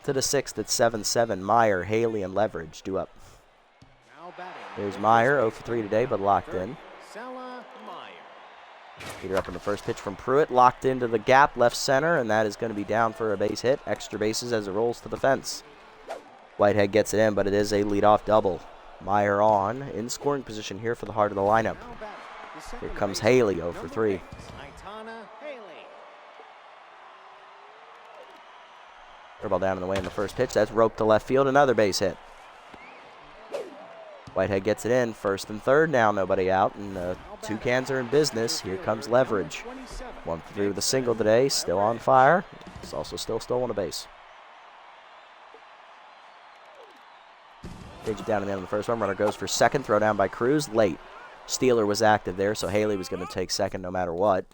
To the 6th at 7-7. Meyer, Haley, and Leverage due up. There's Meyer, 0 for 3 today, but locked in. Peter up in the first pitch from Pruitt. Locked into the gap, left center, and that is going to be down for a base hit. Extra bases as it rolls to the fence. Whitehead gets it in, but it is a leadoff double. Meyer on, in scoring position here for the heart of the lineup. Here comes Haley, 0 for 3. Ball down in the way in the first pitch. That's roped to left field. Another base hit. Whitehead gets it in. First and third now. Nobody out. And the Toucans are in business. Here comes Leverage. 1 for 3 with a single today. Still on fire. He's also still stolen a base. Change it down in the end of the first one. Runner goes for second. Throw down by Cruz. Late. Steeler was active there, so Haley was going to take second no matter what.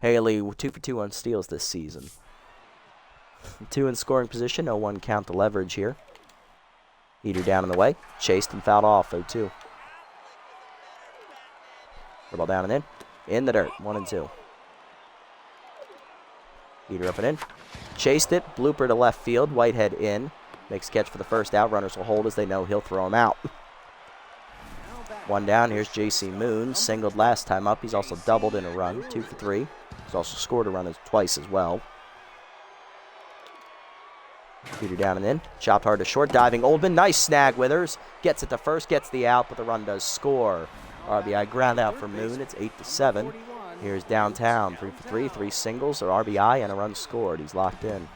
Haley 2 for 2 on steals this season. 2 in scoring position. 0-1 count to Leverage here. Heater down in the way. Chased and fouled off. 0-2. Ball down and in. In the dirt. 1-2. Heater up and in. Chased it. Blooper to left field. Whitehead in. Makes catch for the first out. Runners will hold as they know he'll throw him out. 1 down. Here's J.C. Moon. Singled last time up. He's also doubled in a run. 2 for 3. He's also scored a run twice as well. Peter down and in. Chopped hard to short. Diving Oldman. Nice snag. Withers. Gets it to first. Gets the out, but the run does score. RBI ground out for Moon. It's 8-7. Here's downtown. 3 for 3. 3 singles, or RBI, and a run scored. He's locked in.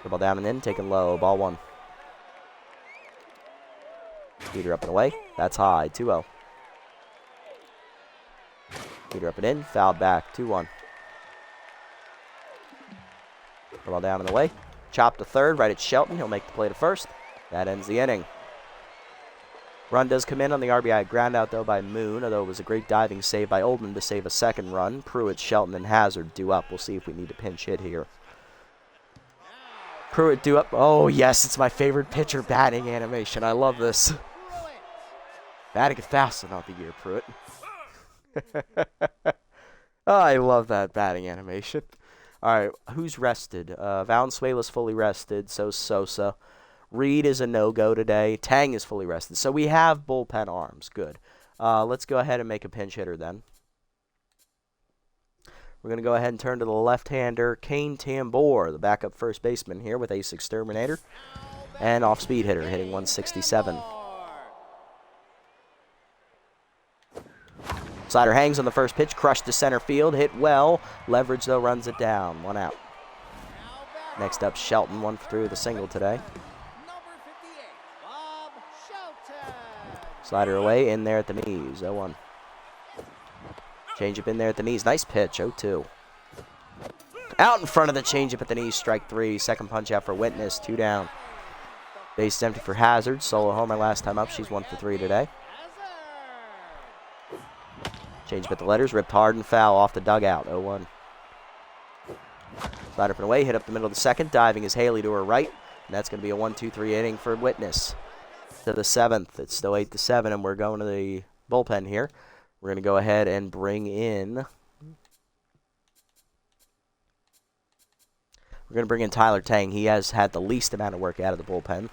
Ball down and in. Taken low. Ball 1. Peter up and away. That's high. 2-0. Peter up and in. Fouled back. 2-1. Ball down and away. Chopped to third. Right at Shelton. He'll make the play to first. That ends the inning. Run does come in on the RBI ground out, though, by Moon, although it was a great diving save by Oldman to save a second run. Pruitt, Shelton, and Hazard due up. We'll see if we need to pinch hit here. Pruitt due up. Oh, yes, it's my favorite pitcher batting animation. I love this. Batting it fast throughout the year, Pruitt. Oh, I love that batting animation. All right, who's rested? Valenzuela's fully rested, so Sosa. Reed is a no-go today. Tang is fully rested. So we have bullpen arms. Good. Let's go ahead and make a pinch hitter then. We're going to go ahead and turn to the left-hander, Kane Tambor, the backup first baseman here with Ace Exterminator. And off-speed hitter, hitting 167. Slider hangs on the first pitch, crushed to center field, hit well. Leverage, though, runs it down. 1 out. Next up, Shelton, 1 for 3 with a single today. Slider away, in there at the knees, 0-1. Changeup in there at the knees, nice pitch, 0-2. Out in front of the changeup at the knees, strike 3. Second punch out for Witness, 2 down. Base empty for Hazard, solo homer last time up, she's 1 for 3 today. Changeup at the letters, ripped hard and foul off the dugout, 0-1. Slider up and away, hit up the middle of the second, diving is Haley to her right, and that's going to be a 1-2-3 inning for Witness. To the 7th. It's still 8-7, and we're going to the bullpen here. We're going to go ahead and bring in... We're going to bring in Tyler Tang. He has had the least amount of work out of the bullpen.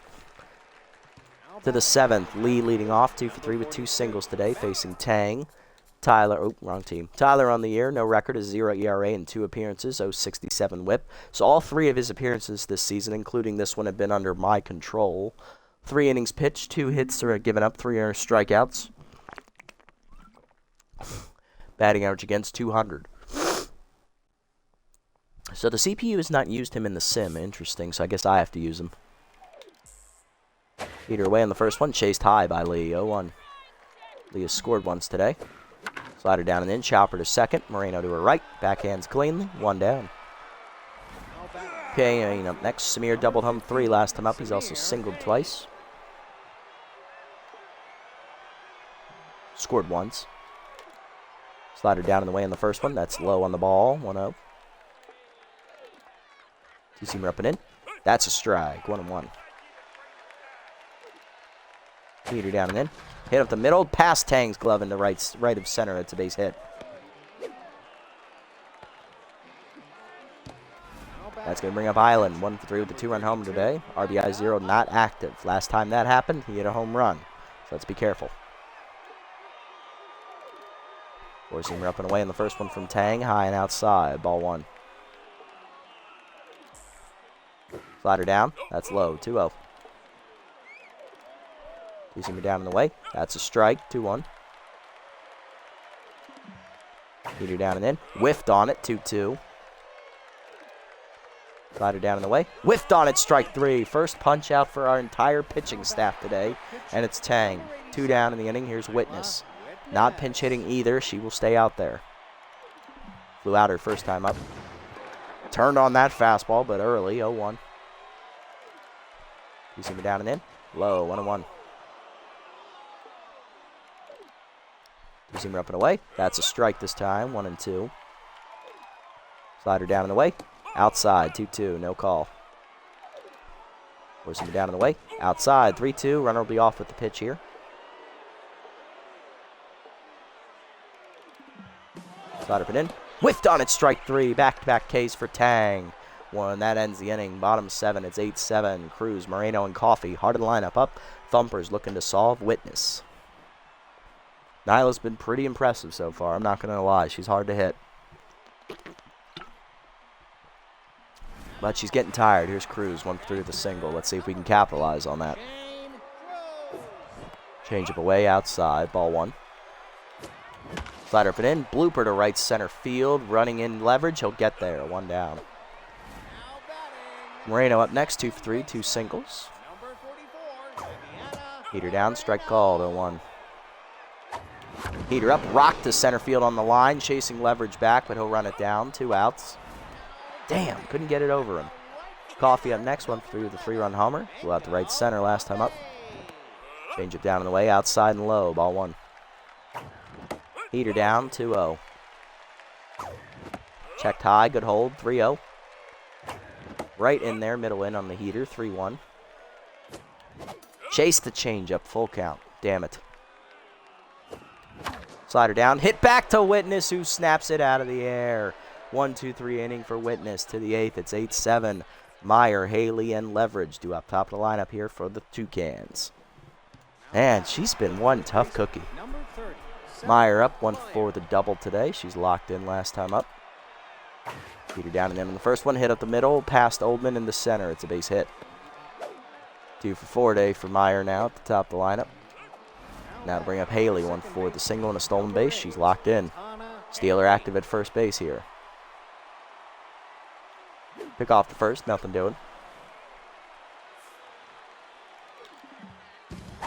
To the 7th, Lee leading off, 2 for 3 with 2 singles today, facing Tang. Tyler, oh, wrong team. Tyler on the year, no record, is 0 ERA in 2 appearances, 0.67 whip. So all 3 of his appearances this season, including this one, have been under my control. 3 innings pitched, 2 hits are given up, 3 are strikeouts. Batting average against 200. So the CPU has not used him in the sim. Interesting, so I guess I have to use him. Heater away on the first one, chased high by Lee, 0-1. Lee has scored once today. Slider down and in, chopper to second, Moreno to her right, backhands cleanly, 1 down. Payne up next, Samir doubled home 3 last time up, he's also singled twice. Scored once. Slider down in the way in the first one, that's low on the ball, 1-0. Two-seamer up and in, that's a strike, 1-1. Heater down and in. Hit up the middle, past Tang's glove into right of center. It's a base hit. That's going to bring up Island. 1 for 3 with the 2-run homer today. RBI 0, not active. Last time that happened, he hit a home run. So let's be careful. Four-seamer up and away in the first one from Tang. High and outside. Ball 1. Slider down. That's low. 2-0. Two-seamer down in the way. That's a strike. 2-1. Heater down and in. Whiffed on it. 2-2. Slider down in the way. Whiffed on it. Strike 3. First punch out for our entire pitching staff today. And it's Tang. 2 down in the inning. Here's Witness. Not pinch hitting either. She will stay out there. Flew out her first time up. Turned on that fastball, but early. 0-1. Two-seamer down and in. Low. 1-1. Two-seamer up and away. That's a strike this time. 1-2. Slider down and away. Outside. 2-2. No call. Four-seamer down and away. Outside. 3-2. Runner will be off with the pitch here. Slider up and in. Whiffed on it. Strike 3. Back-to-back Ks for Tang. 1. That ends the inning. Bottom 7. It's 8-7. Cruz, Moreno, and Coffee. Hard in the lineup up. Thumpers looking to solve. Witness. Nyla's been pretty impressive so far. I'm not going to lie. She's hard to hit. But she's getting tired. Here's Cruz. 1 for 3 with a single. Let's see if we can capitalize on that. Change up away outside. Ball 1. Slider up and in. Blooper to right center field. Running in leverage. He'll get there. 1 down. Moreno up next. 2 for 3. 2 singles. Heater down. Strike called. 0-1. Heater up, rock to center field on the line, chasing leverage back, but he'll run it down. 2 outs. Damn, couldn't get it over him. Coffee up next, 1 for 3 with a 3-run homer. Flew out to right center last time up. Change it down in the way, outside and low. Ball 1. Heater down, 2-0. Checked high, good hold, 3-0. Right in there, middle in on the heater, 3-1. Chase the changeup, full count. Damn it. Slider down, hit back to Witness, who snaps it out of the air. 1-2-3 inning for Witness to the 8th. It's 8-7. Meyer, Haley, and Leverage do up top of the lineup here for the Toucans. Man, she's been one tough cookie. Meyer up, 1-4 with a double today. She's locked in last time up. Heater down and in on the first one, hit up the middle, past Oldman in the center. It's a base hit. 2 for 4 day for Meyer now at the top of the lineup. Now to bring up Haley, 1-4 with a single and a stolen base. She's locked in. Steeler active at first base here. Pick off the first, nothing doing.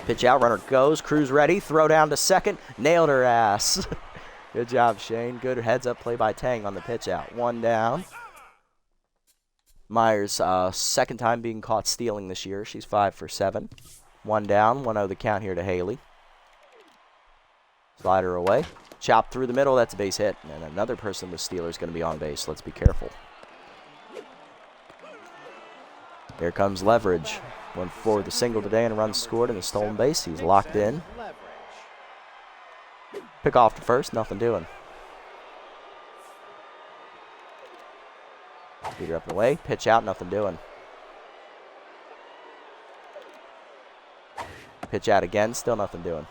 Pitch out, runner goes. Cruz ready, throw down to second. Nailed her ass. Good job, Shane. Good heads-up play by Tang on the pitch out. 1 down. Myers, second time being caught stealing this year. She's 5 for 7. 1 down, 1-0 the count here to Haley. Slider away. Chop through the middle. That's a base hit. And another person with Steeler is going to be on base. Let's be careful. Here comes Leverage. 1-4 with a single today and a run scored and a stolen base. He's locked in. Pick off the first. Nothing doing. Heater up and away. Pitch out. Nothing doing. Pitch out again. Still nothing doing.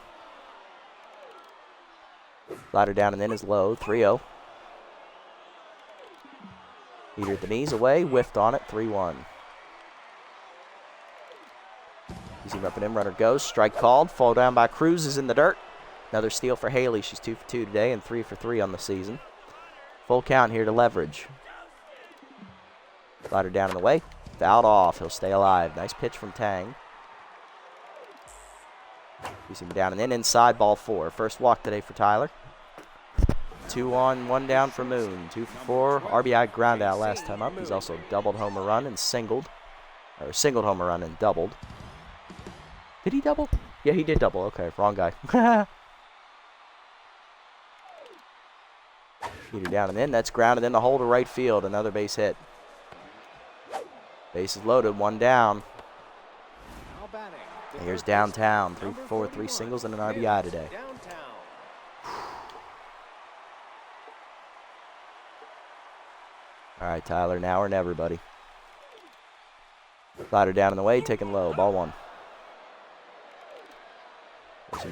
Slider down and in is low. 3-0. Heater at the knees away. Whiffed on it. 3-1. Easy up and in. Runner goes. Strike called. Fall down by Cruz is in the dirt. Another steal for Haley. She's 2 for 2 today and 3 for 3 on the season. Full count here to Leverage. Slider down in the way. Fouled off. He'll stay alive. Nice pitch from Tang. You see him down and in. Inside, ball 4. First walk today for Tyler. 2 on, 1 down for Moon. 2 for 4. RBI ground out last time up. He's also doubled home run and singled. Or singled home run and doubled. Did he double? Yeah, he did double. Okay, wrong guy. Heater down and in. That's grounded in the hole to right field. Another base hit. Base is loaded. 1 down. And here's Downtown. 3 for 4, 3 singles and an RBI today. All right, Tyler, now or never, buddy. Slider down in the way, taken low. Ball 1.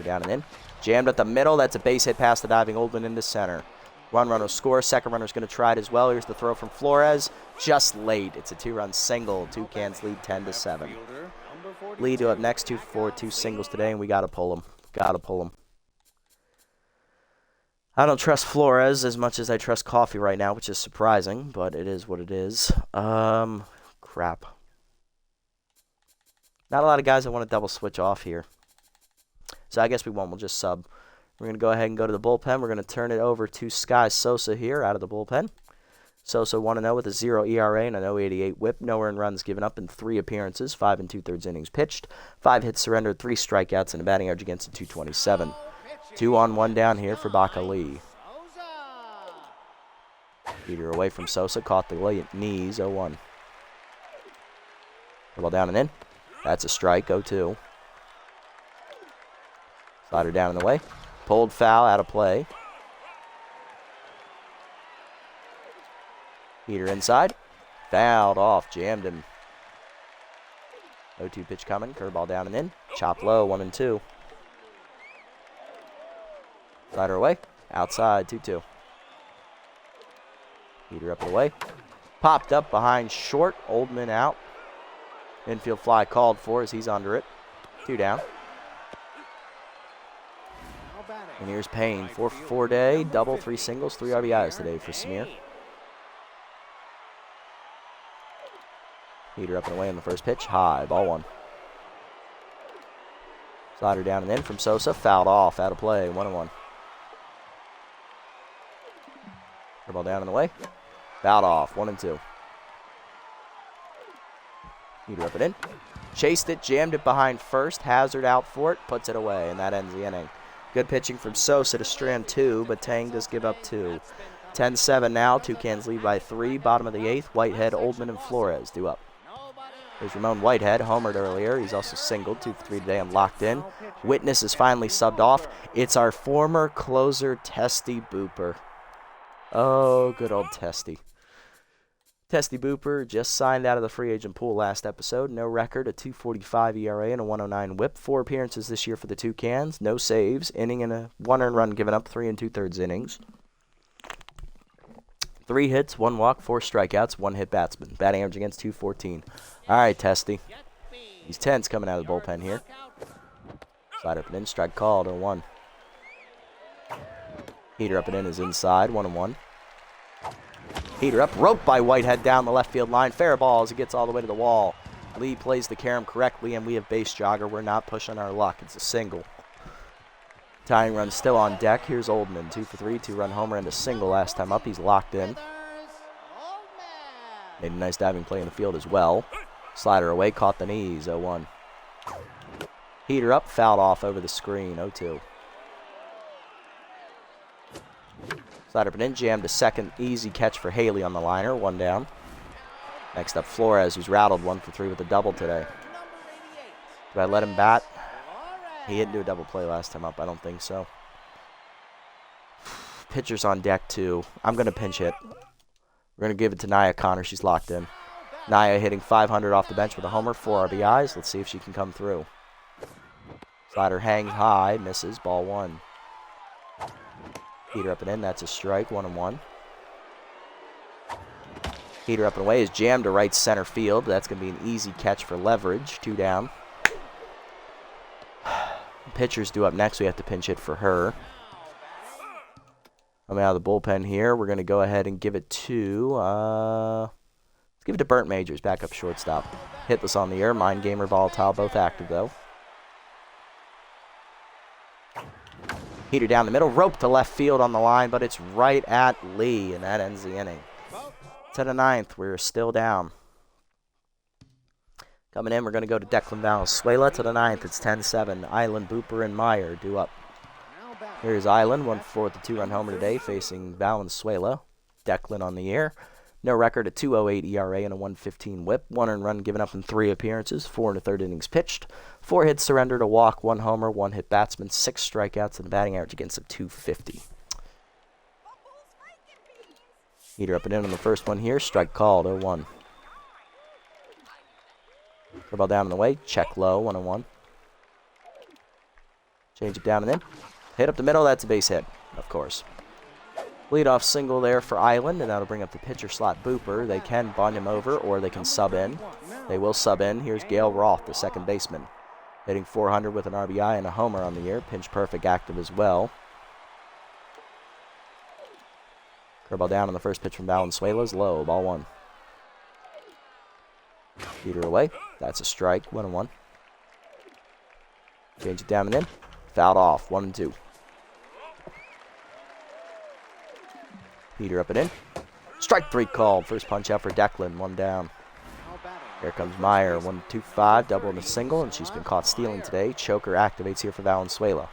Down and in. Jammed at the middle. That's a base hit past the diving Oldman into center. Runner will score. Second runner's going to try it as well. Here's the throw from Flores. Just late. It's a 2-run single. Toucans lead 10-7. Lead up next. 2 for 4, 2 singles today, and we got to pull them. Got to pull them. I don't trust Flores as much as I trust Coffee right now, which is surprising, but it is what it is. Crap. Not a lot of guys that want to double switch off here. So I guess we won't. We'll just sub. We're going to go ahead and go to the bullpen. We're going to turn it over to Sky Sosa here out of the bullpen. Sosa 1-0 with a 0 ERA and an 0.88 whip. No earned runs given up in 3 appearances, 5 2/3 innings pitched, 5 hits surrendered, 3 strikeouts, and a batting average against a 227. 2 on, 1 down here for Bakali. Heater away from Sosa, caught the knees, 0-1. Ball down and in. That's a strike, 0-2. Slider down in the way. Pulled foul, out of play. Heater inside. Fouled off, jammed him. 0-2 pitch coming, curveball down and in. Chop low, 1-2. Slider away, outside, 2-2. Heater up and away. Popped up behind short, Oldman out. Infield fly called for as he's under it. 2 down. And here's Payne, 4 for 4 day, double, 3 singles, 3 RBIs today for Samir. Heater up and away on the first pitch, high, ball 1. Slider down and in from Sosa, fouled off, out of play, 1-1. Ball down and away, fouled off, 1-2. Heater up and in, chased it, jammed it behind first, Hazard out for it, puts it away, and that ends the inning. Good pitching from Sosa to strand 2, but Tang does give up 2. 10-7 now. Toucans lead by 3. Bottom of the 8th. Whitehead, Oldman, and Flores due up. There's Ramon Whitehead, homered earlier. He's also singled, 2 for 3 today and locked in. Witness is finally subbed off. It's our former closer, Testy Booper. Oh, good old Testy. Testy Booper just signed out of the free agent pool last episode. No record, a 2.45 ERA and a 1.09 whip. 4 appearances this year for the Toucans. No saves, inning and a 1 earned run given up, 3 2/3 innings. 3 hits, 1 walk, 4 strikeouts, 1 hit batsman. Batting average against 214. All right, Testy. He's tense coming out of the bullpen here. Slide up and in, strike called, 0-1. Heater up and in is inside, 1-1. Heater up, roped by Whitehead down the left field line. Fair ball as it gets all the way to the wall. Lee plays the carom correctly, and we have base jogger. We're not pushing our luck. It's a single. Tying run still on deck. Here's Oldman, 2 for 3, 2-run homer and a single last time up. He's locked in. Made a nice diving play in the field as well. Slider away, caught the knees, 0-1. Heater up, fouled off over the screen, 0-2. Slider up and in, jammed a second easy catch for Haley on the liner, 1 down. Next up, Flores, who's rattled 1 for 3 with a double today. Do I let him bat? He didn't do a double play last time up. I don't think so. Pitcher's on deck, too. I'm going to pinch hit. We're going to give it to Nia Connor. She's locked in. Nia hitting 500 off the bench with a homer, 4 RBIs. Let's see if she can come through. Slider hangs high, misses, ball 1. Heater up and in. That's a strike. 1-1. Heater up and away is jammed to right center field. That's going to be an easy catch for Leverage. 2 down. Pitcher's due up next. We have to pinch hit for her. Coming out of the bullpen here, we're going to go ahead and give it to, let's give it to Burnt Majors, backup shortstop. Hitless on the air, Mind Gamer, Volatile, both active though. Heater down the middle, rope to left field on the line, but it's right at Lee, and that ends the inning. To the 9th, we're still down. Coming in, we're going to go to Declan Valenzuela. To the 9th, it's 10-7. Island, Booper, and Meyer due up. Here's Island, 1-4 with the 2-run homer today, facing Valenzuela. Declan on the air. No record, a 2.08 ERA and a 1.15 WHIP. 1 earned run given up in 3 appearances, 4 1/3 innings pitched. 4 hits surrendered, a walk, 1 homer, 1 hit batsman, 6 strikeouts, and a batting average against him .250. Heater up and in on the first one here. Strike called, 0-1. Ball down in the way. Check low, 1-1. Change it down and in. Hit up the middle. That's a base hit, of course. Leadoff single there for Island, and that'll bring up the pitcher slot Booper. They can bunt him over, or they can sub in. They will sub in. Here's Gail Roth, the second baseman. Hitting .400 with an RBI and a homer on the year. Pinch perfect active as well. Curveball down on the first pitch from Valenzuela's low. Ball 1. Heater away. That's a strike. 1-1. Change it down and in. Fouled off. 1-2. Heater up and in. Strike 3 called. First punch out for Declan. 1 down. Here comes Meyer. 1-2-5. Double and a single, and she's been caught stealing today. Choker activates here for Valenzuela.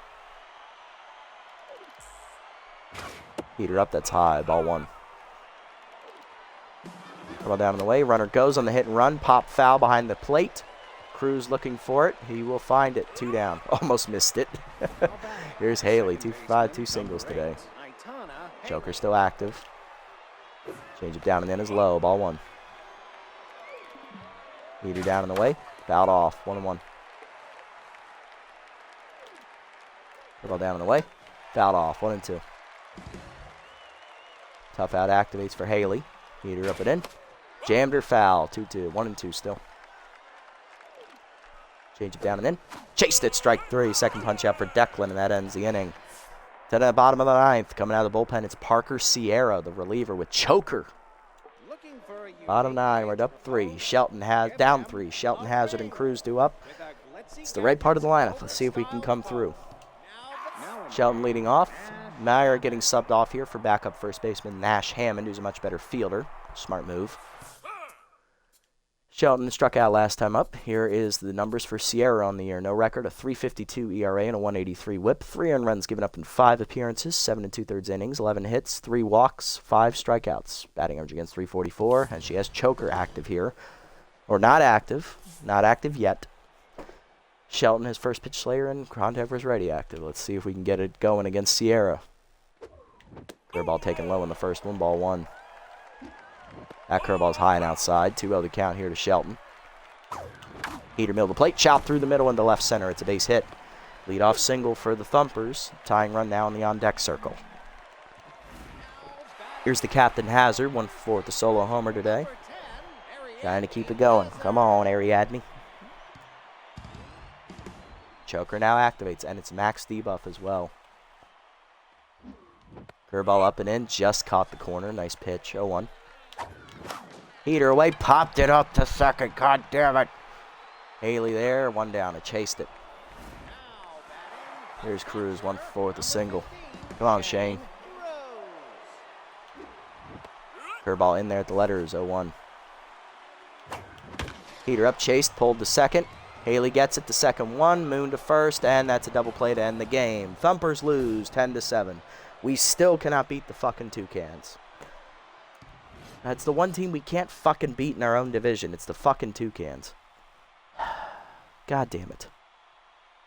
Heater up. That's high. Ball 1. Ball down in the way. Runner goes on the hit and run. Pop foul behind the plate. Cruz looking for it. He will find it. 2 down. Almost missed it. Here's Haley. 2 for 5. 2 singles today. Choker still active. Change it down and in is low. Ball 1. Heater down in the way. Fouled off. 1-1. Ball down in the way. Fouled off. 1-2. Tough out activates for Haley. Heater up and in. Jammed her foul. 2-2. 1-2 still. Change it down and in. Chased it. Strike 3. Second punch out for Declan, and that ends the inning. To the bottom of the 9th. Coming out of the bullpen, it's Parker Sierra, the reliever, with choker. Bottom 9. We're up 3. Shelton has down 3. Shelton, Hazard, and Cruz due up. It's the right part of the lineup. Let's see if we can come through. Shelton leading off. Meyer getting subbed off here for backup first baseman Nash Hammond, who's a much better fielder. Smart move. Shelton struck out last time up. Here is the numbers for Sierra on the year. No record, a 3.52 ERA and a 1.83 WHIP. 3 earned runs given up in 5 appearances, 7 2/3 innings, 11 hits, 3 walks, 5 strikeouts. Batting average against .344, and she has choker active here. Or not active yet. Shelton, his first pitch slayer, and contact was ready active. Let's see if we can get it going against Sierra. Curveball taken low in the first one, ball 1. That curveball's high and outside. 2-0 the count here to Shelton. Heater middle of the plate, chopped through the middle into left center. It's a base hit. Leadoff single for the Thumpers. Tying run now in the on-deck circle. Here's the captain Hazard, 1-4 with the solo homer today. Trying to keep it going. Come on, Ariadne. Choker now activates, and it's max debuff as well. Curveball up and in, just caught the corner. Nice pitch, 0-1. Heater away, popped it up to second. God damn it. Haley there, 1 down. I chased it. Here's Cruz, 1-4 with a single. Come on, Shane. Curveball in there at the letters, 0-1. Heater up, chased, pulled to second. Haley gets it to second 1, Moon to first, and that's a double play to end the game. Thumpers lose 10-7. We still cannot beat the fucking Toucans. That's the one team we can't fucking beat in our own division. It's the fucking Toucans. God damn it.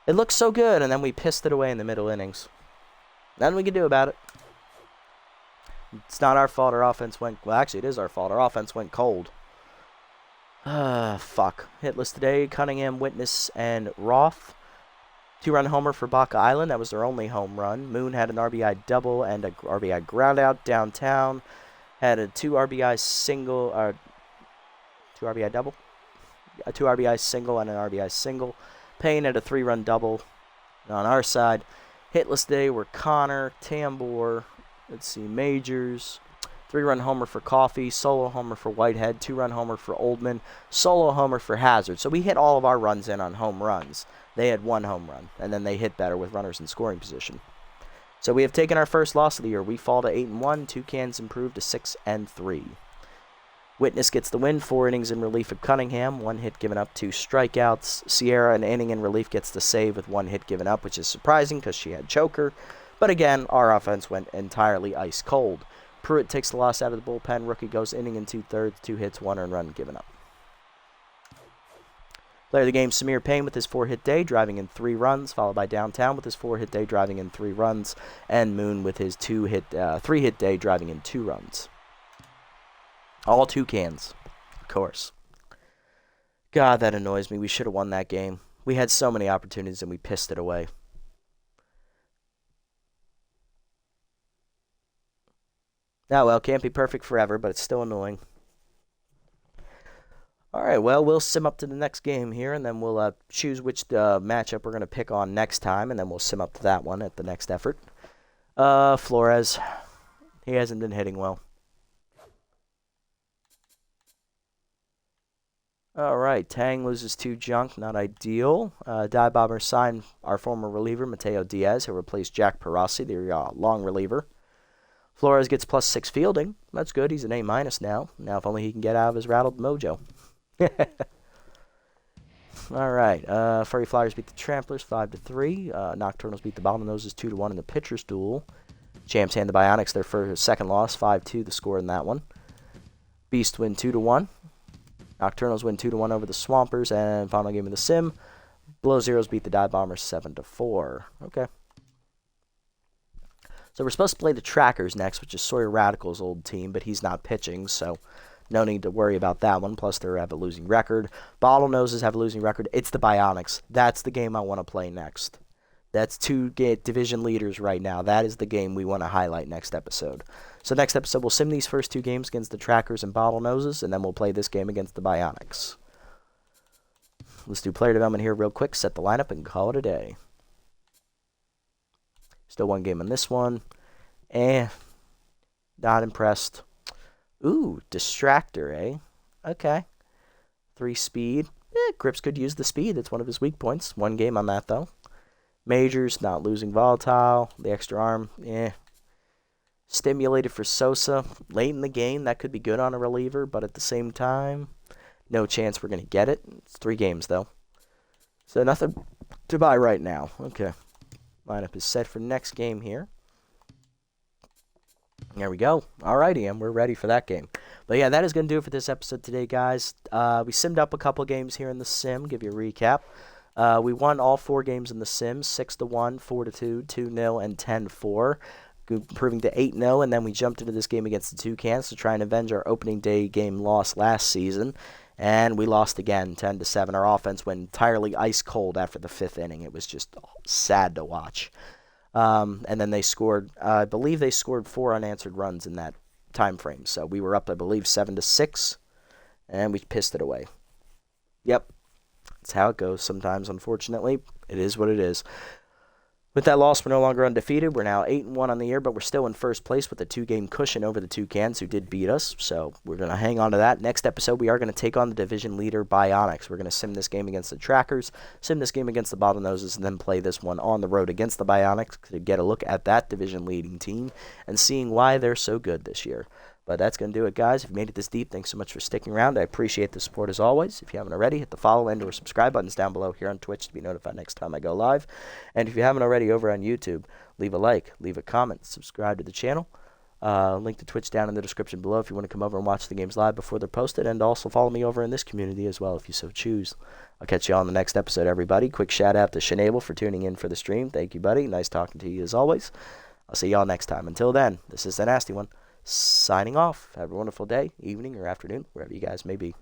It looks so good, and then we pissed it away in the middle innings. Nothing we can do about it. It's not our fault our offense went... Well, actually, it is our fault. Our offense went cold. Fuck. Hitless today, Cunningham, Witness, and Roth. 2-run homer for Baca Island. That was their only home run. Moon had an RBI double and a RBI ground out downtown. Had a 2 RBI single, 2 RBI double, a 2 RBI single and an RBI single. Payne had a 3-run double on our side. Hitless day were Connor, Tambor, let's see, Majors, 3-run homer for Coffee, solo homer for Whitehead, 2-run homer for Oldman, solo homer for Hazard. So we hit all of our runs in on home runs. They had 1 home run, and then they hit better with runners in scoring position. So we have taken our first loss of the year. We fall to 8-1. Toucans improved to 6-3. Witness gets the win, 4 innings in relief of Cunningham, 1 hit given up, 2 strikeouts. Sierra, an inning in relief, gets the save with 1 hit given up, which is surprising because she had choker. But again, our offense went entirely ice cold. Pruitt takes the loss out of the bullpen. Rookie goes inning and 2/3, 2 hits, 1 earned run given up. Player of the game, Samir Payne with his 4-hit day, driving in 3 runs, followed by Downtown with his 4-hit day, driving in 3 runs, and Moon with his 3-hit day, driving in 2 runs. All Toucans, of course. God, that annoys me. We should have won that game. We had so many opportunities and we pissed it away. Now, well, can't be perfect forever, but it's still annoying. All right, well, we'll sim up to the next game here, and then we'll choose which matchup we're going to pick on next time, and then we'll sim up to that one at the next effort. Flores. He hasn't been hitting well. All right, Tang loses 2 junk, not ideal. Die Bomber signed our former reliever, Mateo Diaz, who replaced Jack Perossi, the long reliever. Flores gets +6 fielding. That's good. He's an A- now. Now, if only he can get out of his rattled mojo. All right. Furry Flyers beat the Tramplers 5-3. Nocturnals beat the Bottlenoses 2-1 in the pitcher's duel. Champs hand the Bionics their second loss, 5-2, the score in that one. Beast win 2-1. Nocturnals win 2-1 over the Swampers, and final game of the sim. Below Zeros beat the Die Bombers 7-4. Okay. So we're supposed to play the Trackers next, which is Sawyer Radical's old team, but he's not pitching, so no need to worry about that one. Plus, they have a losing record. Bottlenoses have a losing record. It's the Bionics. That's the game I want to play next. That's 2 division leaders right now. That is the game we want to highlight next episode. So next episode, we'll sim these first 2 games against the Trackers and Bottlenoses, and then we'll play this game against the Bionics. Let's do player development here real quick, set the lineup, and call it a day. Still 1 game on this one. Not impressed. Ooh, Distractor, eh? Okay. 3 speed. Grips could use the speed. That's one of his weak points. 1 game on that, though. Majors, not losing volatile. The extra arm, Stimulated for Sosa. Late in the game, that could be good on a reliever, but at the same time, no chance we're going to get it. It's 3 games, though. So nothing to buy right now. Okay. Lineup is set for next game here. There we go. Alrighty, and we're ready for that game. But yeah, that is going to do it for this episode today, guys. We simmed up a couple games here in the sim. Give you a recap. We won all 4 games in the sim, 6-1, 4-2, 2-0, and 10-4. Improving to 8-0, and then we jumped into this game against the Toucans to try and avenge our opening day game loss last season. And we lost again, 10-7. Our offense went entirely ice cold after the 5th inning. It was just sad to watch. And then they scored, I believe they scored 4 unanswered runs in that time frame. So we were up, I believe, 7-6, and we pissed it away. Yep, that's how it goes sometimes, unfortunately. It is what it is. With that loss, we're no longer undefeated. We're now 8-1 on the year, but we're still in first place with a 2-game cushion over the Toucans, who did beat us. So we're going to hang on to that. Next episode, we are going to take on the division leader, Bionics. We're going to sim this game against the Trackers, sim this game against the Bottlenoses, and then play this one on the road against the Bionics to get a look at that division leading team and seeing why they're so good this year. But that's going to do it, guys. If you made it this deep, thanks so much for sticking around. I appreciate the support as always. If you haven't already, hit the follow and or subscribe buttons down below here on Twitch to be notified next time I go live. And if you haven't already over on YouTube, leave a like, leave a comment, subscribe to the channel. Link to Twitch down in the description below if you want to come over and watch the games live before they're posted. And also follow me over in this community as well if you so choose. I'll catch you all in the next episode, everybody. Quick shout out to Shanable for tuning in for the stream. Thank you, buddy. Nice talking to you as always. I'll see y'all next time. Until then, this is the Nasty One. Signing off. Have a wonderful day, evening, or afternoon, wherever you guys may be.